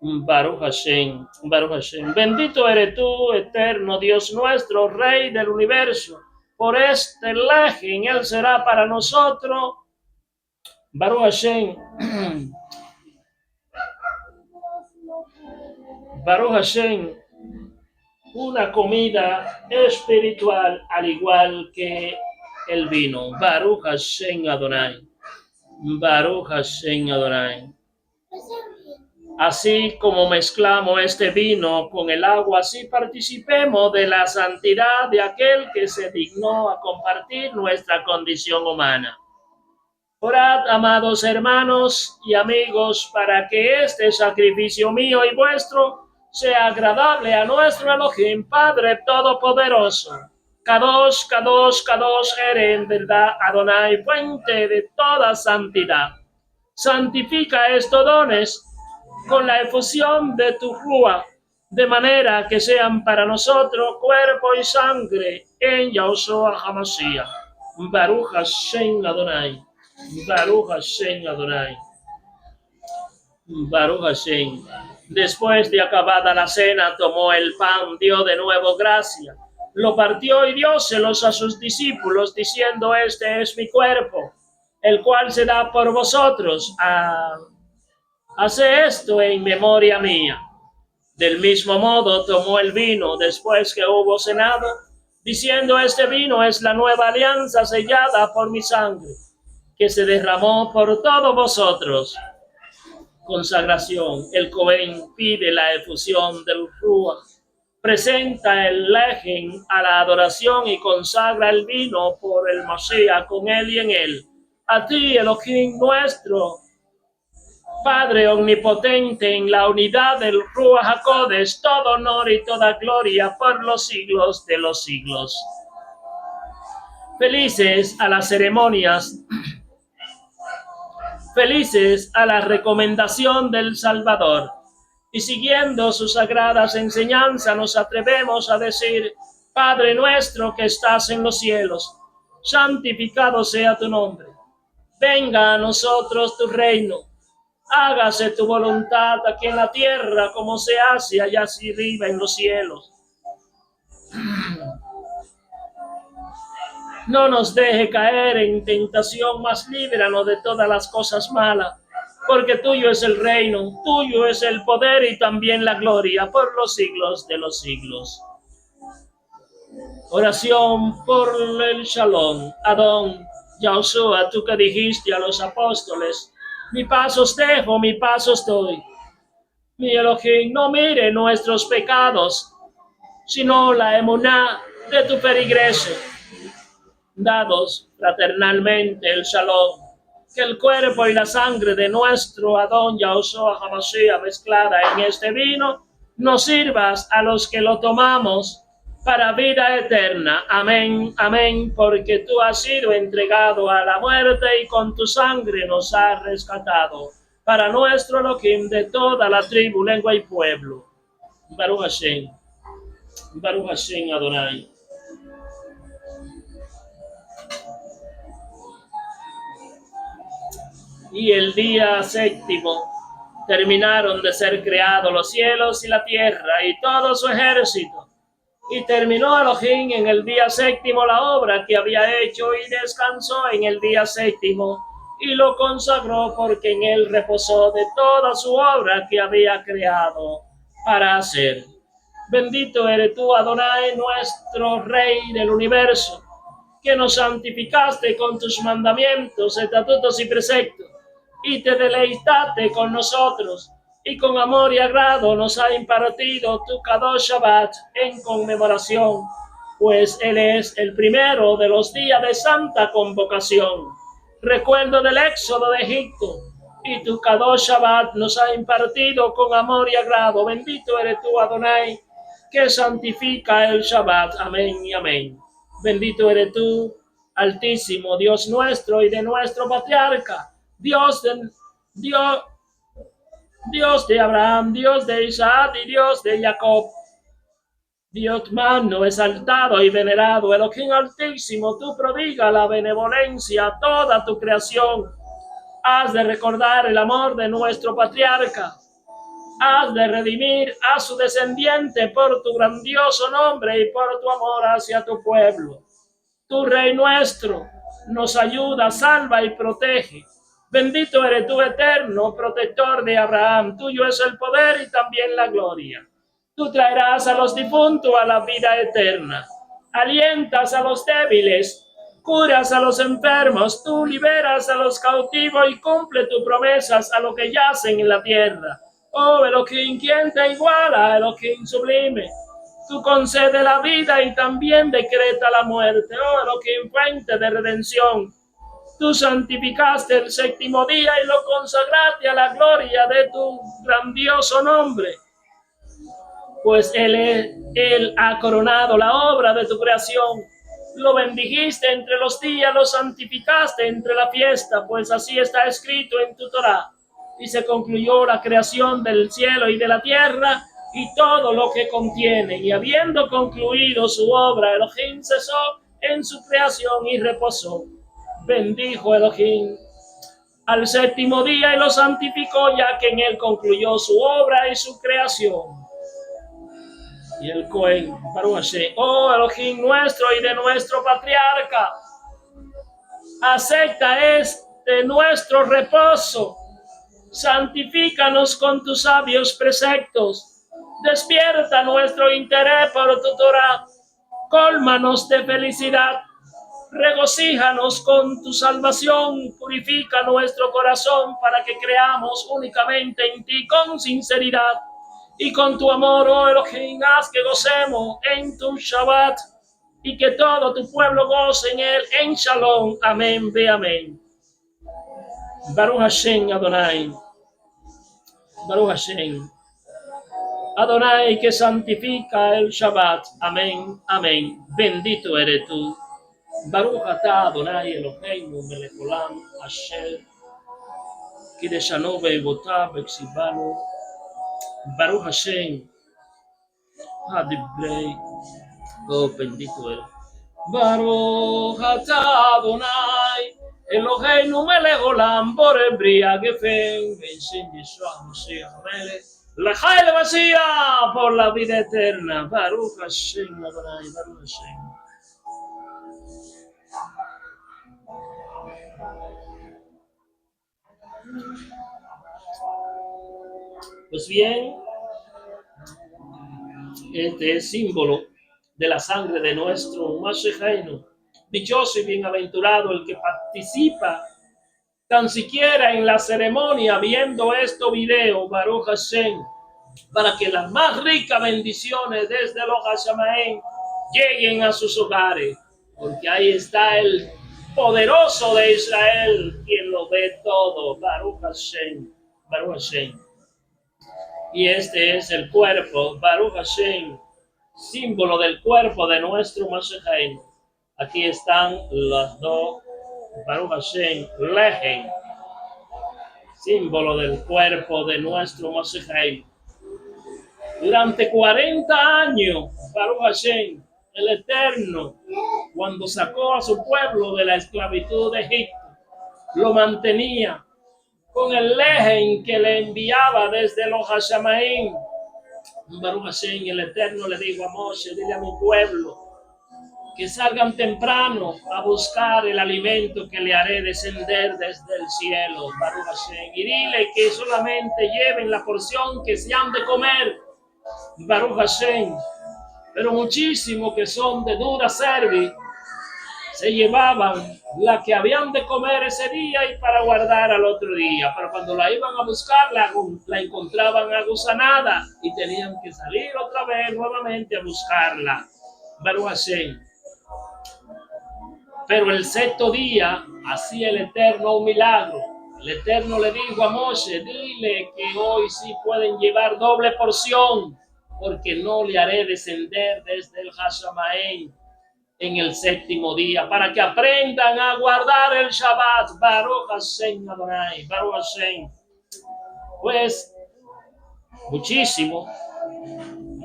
Baruch Hashem, Baruch Hashem. Bendito eres tú, eterno Dios nuestro, Rey del universo. Por este lejen, Él será para nosotros, Baruch Hashem, Baruch Hashem, una comida espiritual al igual que el vino. Baruch Hashem Adonai, Baruch Hashem Adonai. Así como mezclamos este vino con el agua, así participemos de la santidad de aquel que se dignó a compartir nuestra condición humana. Orad, amados hermanos y amigos, para que este sacrificio mío y vuestro sea agradable a nuestro Elohim, Padre Todopoderoso. Kadosh, Kadosh, Kadosh, en verdad, Adonai, fuente de toda santidad. Santifica estos dones con la efusión de tu Ruach, de manera que sean para nosotros cuerpo y sangre en Yahushua HaMashiach. Baruch Hashem Adonai. Baruch Hashem Adonai. Baruch Hashem. Después de acabada la cena, tomó el pan, dio de nuevo gracia, lo partió y dióselos a sus discípulos, diciendo: este es mi cuerpo, el cual se da por vosotros. Hace esto en memoria mía. Del mismo modo tomó el vino después que hubo cenado, diciendo: este vino es la nueva alianza sellada por mi sangre, que se derramó por todos vosotros. Consagración. El Cohen pide la efusión del Ruach, presenta el lejen a la adoración y consagra el vino por el Mashiach con él y en él. A ti, Elohim nuestro, Padre omnipotente, en la unidad del Ruach HaKodesh, todo honor y toda gloria por los siglos de los siglos. Felices a las ceremonias, felices a la recomendación del Salvador, y siguiendo sus sagradas enseñanzas nos atrevemos a decir: Padre nuestro que estás en los cielos, santificado sea tu nombre. Venga a nosotros tu reino. Hágase tu voluntad aquí en la tierra como se hace allá arriba en los cielos. No nos deje caer en tentación, mas líbranos de todas las cosas malas, porque tuyo es el reino, tuyo es el poder y también la gloria por los siglos de los siglos. Oración por el Shalom. Adón, Yahushua, tú que dijiste a los apóstoles: mi paz os dejo, mi paz os doy. Mi Elohim, no mire nuestros pecados, sino la emuná de tu perigreso. Dados fraternalmente el Shalom, que el cuerpo y la sangre de nuestro Adón Yahushua HaMashiach mezclada en este vino, nos sirvas a los que lo tomamos para vida eterna. Amén, amén, porque tú has sido entregado a la muerte y con tu sangre nos has rescatado, para nuestro Elohim de toda la tribu, lengua y pueblo. Baruch Hashem, Baruch Hashem Adonai. Y el día séptimo terminaron de ser creados los cielos y la tierra y todo su ejército. Y terminó Elohim en el día séptimo la obra que había hecho y descansó en el día séptimo y lo consagró porque en él reposó de toda su obra que había creado para hacer. Bendito eres tú, Adonai, nuestro Rey del universo, que nos santificaste con tus mandamientos, estatutos y preceptos, y te deleitaste con nosotros, y con amor y agrado nos ha impartido tu Kadosh Shabbat en conmemoración, pues Él es el primero de los días de santa convocación, recuerdo del éxodo de Egipto, y tu Kadosh Shabbat nos ha impartido con amor y agrado. Bendito eres tú, Adonai, que santifica el Shabbat. Amén y amén. Bendito eres tú, Altísimo, Dios nuestro y de nuestro patriarca, Dios, Dios de Abraham, Dios de Isaac y Dios de Jacob. Dios magno, exaltado y venerado, Elohim Altísimo, tú prodiga la benevolencia a toda tu creación. Has de recordar el amor de nuestro patriarca. Has de redimir a su descendiente por tu grandioso nombre y por tu amor hacia tu pueblo. Tu Rey nuestro nos ayuda, salva y protege. Bendito eres tú, eterno protector de Abraham. Tuyo es el poder y también la gloria. Tú traerás a los difuntos a la vida eterna. Alientas a los débiles, curas a los enfermos. Tú liberas a los cautivos y cumple tus promesas a los que yacen en la tierra. Oh, Elohim, ¿quién te iguala? Elohim sublime. Tú concede la vida y también decreta la muerte. Oh, Elohim, fuente de redención. Tú santificaste el séptimo día y lo consagraste a la gloria de tu grandioso nombre. Pues Él ha coronado la obra de tu creación. Lo bendijiste entre los días, lo santificaste entre la fiesta, pues así está escrito en tu Torá. Y se concluyó la creación del cielo y de la tierra y todo lo que contienen. Y habiendo concluido su obra, Elohim cesó en su creación y reposó. Bendijo Elohim al séptimo día y lo santificó, ya que en él concluyó su obra y su creación. Y el Cohen, Baruch Hashem, oh Elohim nuestro y de nuestro patriarca, acepta este nuestro reposo, santifícanos con tus sabios preceptos, despierta nuestro interés por tu Torah, cólmanos de felicidad, regocíjanos con tu salvación, purifica nuestro corazón para que creamos únicamente en ti con sinceridad. Y con tu amor, oh Elohim, haz que gocemos en tu Shabbat y que todo tu pueblo goce en él en Shalom. Amén, ve amén. Baruch Hashem Adonai. Baruch Hashem Adonai, que santifica el Shabbat. Amén, amén. Bendito eres tú. Baruch atah Adonai Eloheinu melech olam asher kideshanu ve'ivotah v'ksivanu. Baruch Hashem Hadibrei. Oh, bendito eres. Baruch atah Adonai Eloheinu melech olam borei bria gefen ve'shem Yeshua Mashiach Melech L'chaim Mashiach por la vida eterna. Baruch Hashem Adonai. Baruch Hashem. Pues bien, este es símbolo de la sangre de nuestro Mashiach. Dichoso y bienaventurado el que participa tan siquiera en la ceremonia viendo este video, Baruch Hashem, para que las más ricas bendiciones desde los Hashamaim lleguen a sus hogares, porque ahí está el poderoso de Israel, quien lo ve todo. Baruch Hashem, Baruch Hashem. Y este es el cuerpo, Baruch Hashem, símbolo del cuerpo de nuestro Mashiach. Aquí están las dos, Baruch Hashem, Lejen, símbolo del cuerpo de nuestro Mashiach. Durante 40 años, Baruch Hashem, el Eterno, cuando sacó a su pueblo de la esclavitud de Egipto, lo mantenía con el lejen que le enviaba desde los Hashamaim, Baruch Hashem, el Eterno le dijo a Moshe, dile a mi pueblo que salgan temprano a buscar el alimento que le haré descender desde el cielo, Baruch Hashem, y dile que solamente lleven la porción que se han de comer, Baruch Hashem, pero muchísimos que son de dura cerviz se llevaban la que habían de comer ese día y para guardar al otro día, pero cuando la iban a buscar la encontraban agusanada y tenían que salir otra vez nuevamente a buscarla, Baruch Hashem. Pero el sexto día hacía el Eterno un milagro. El Eterno le dijo a Moshe, dile que hoy sí pueden llevar doble porción, porque no le haré descender desde el Hashamaim en el séptimo día, para que aprendan a guardar el Shabbat. Baruch Hashem Adonai, Baruch Hashem. Pues muchísimo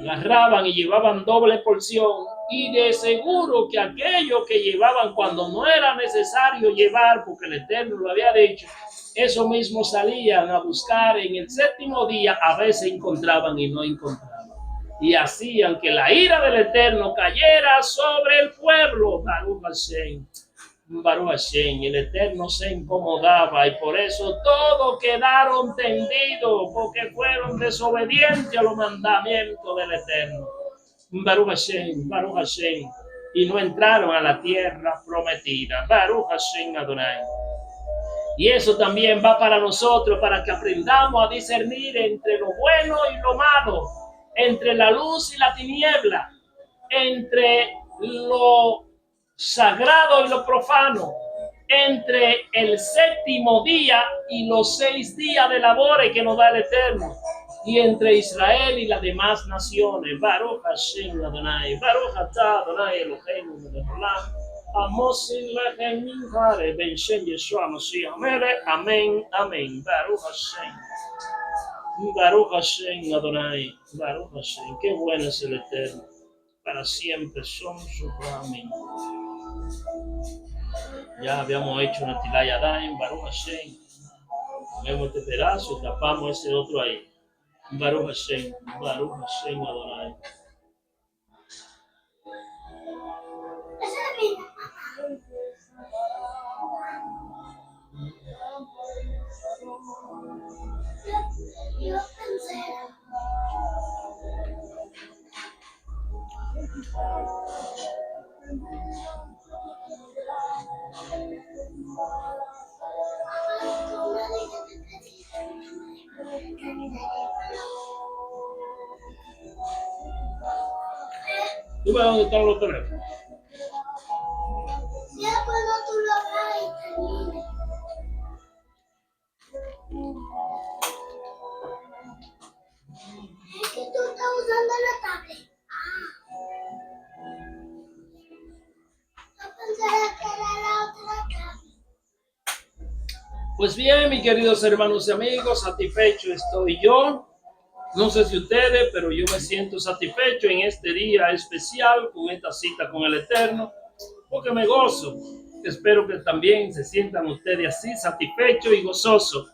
agarraban y llevaban doble porción, y de seguro que aquello que llevaban cuando no era necesario llevar, porque el Eterno lo había dicho, eso mismo salían a buscar en el séptimo día, a veces encontraban y no encontraban, y hacían que la ira del Eterno cayera sobre el pueblo. Baruch Hashem, Baruch Hashem, el Eterno se incomodaba y por eso todos quedaron tendidos, porque fueron desobedientes a los mandamientos del Eterno. Baruch Hashem, y no entraron a la tierra prometida. Baruch Hashem Adonai. Y eso también va para nosotros, para que aprendamos a discernir entre lo bueno y lo malo, entre la luz y la tiniebla, entre lo sagrado y lo profano, entre el séptimo día y los 6 días de labores que nos da el Eterno, y entre Israel y las demás naciones. Baruch Hashem Adonai, Baruch atah Adonai Eloheinu melech haolam, amosin lechem minchare ben shem Yeshua Mashiach Melech, amén, amén. Baruch Hashem, Baruch Hashem Adonai, Baruch Hashem. Qué bueno es el Eterno, para siempre son sus amén. Ya habíamos hecho una tilaya daim, Baruch Hashem. Comemos este pedazo, tapamos ese otro ahí. Baruch Hashem Adonai. Yo pensé. ¿Tú ves dónde están los teléfonos? Ya cuando tú lo hagas y termines. Es que tú estás usando la tablet. Yo pensaba que era la otra tablet. Pues bien, mis queridos hermanos y amigos, satisfecho estoy yo. No sé si ustedes, pero yo me siento satisfecho en este día especial con esta cita con el Eterno, porque me gozo. Espero que también se sientan ustedes así, satisfechos y gozosos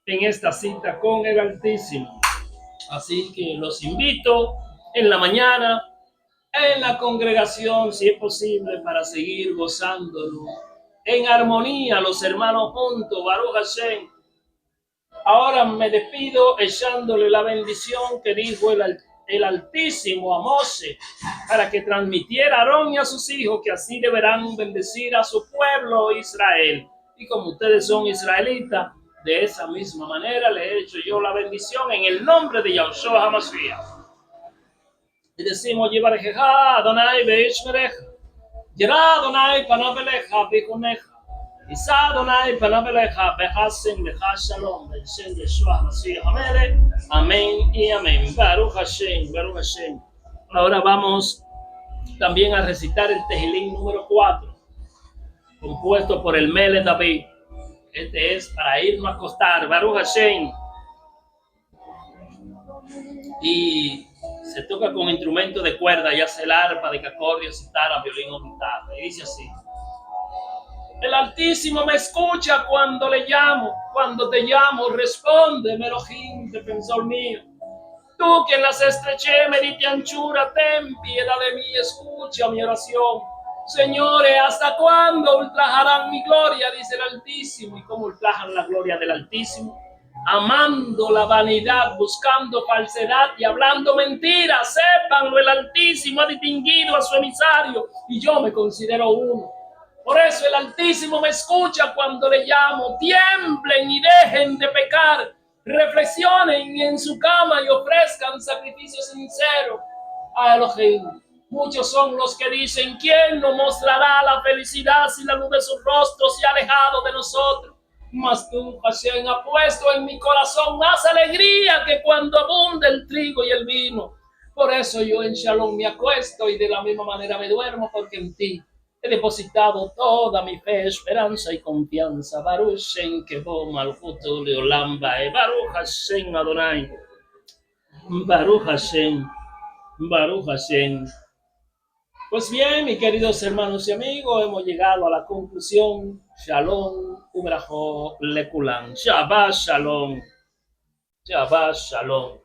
en esta cita con el Altísimo. Así que los invito en la mañana, en la congregación, si es posible, para seguir gozándolo en armonía, los hermanos juntos. Baruch Hashem. Ahora me despido echándole la bendición que dijo el Altísimo a Moshe, para que transmitiera a Aarón y a sus hijos que así deberán bendecir a su pueblo Israel. Y como ustedes son israelitas, de esa misma manera le he hecho yo la bendición en el nombre de Yahushua HaMashiach. Y decimos, Yivarejeja Adonai veishmereja, Yera Adonai panav eleja vichuneja, Isa Adonai panav eleja behasen leja shalom, B'Shem Yeshua HaMashiach Amelech, amén y amén. Baruch Hashem, Baruch Hashem. Ahora vamos también a recitar el Tejilín número 4, compuesto por el Melech David. Este es para irnos a acostar, Baruch Hashem. Y se toca con instrumentos de cuerda, ya sea el arpa, de acordeón, cítara, violín o guitarra. Y dice así: el Altísimo me escucha cuando le llamo, cuando te llamo, responde, Elohim, defensor mío. Tú que en las estrechez me diste anchura, ten piedad de mí, escucha mi oración. Señores, ¿hasta cuándo ultrajarán mi gloria? Dice el Altísimo. ¿Y cómo ultrajan la gloria del Altísimo? Amando la vanidad, buscando falsedad y hablando mentiras. Sépanlo, el Altísimo ha distinguido a su emisario y yo me considero uno. Por eso el Altísimo me escucha cuando le llamo. Tiemblen y dejen de pecar. Reflexionen en su cama y ofrezcan sacrificio sincero a Elohim. Muchos son los que dicen: ¿quién nos mostrará la felicidad si la luz de su rostro se ha alejado de nosotros? Mas tú, Hashem, ha puesto en mi corazón más alegría que cuando abunda el trigo y el vino. Por eso yo en Shalom me acuesto y de la misma manera me duermo, porque en ti he depositado toda mi fe, esperanza y confianza. Baruch Shem Kebo Malchuto Leolam Bae. Baruch Hashem Adonai. Baruch Hashem. Baruch Hashem. Pues bien, mis queridos hermanos y amigos, hemos llegado a la conclusión. Shalom Ubrajo Lekulan. Shabbat Shalom. Shabbat Shalom.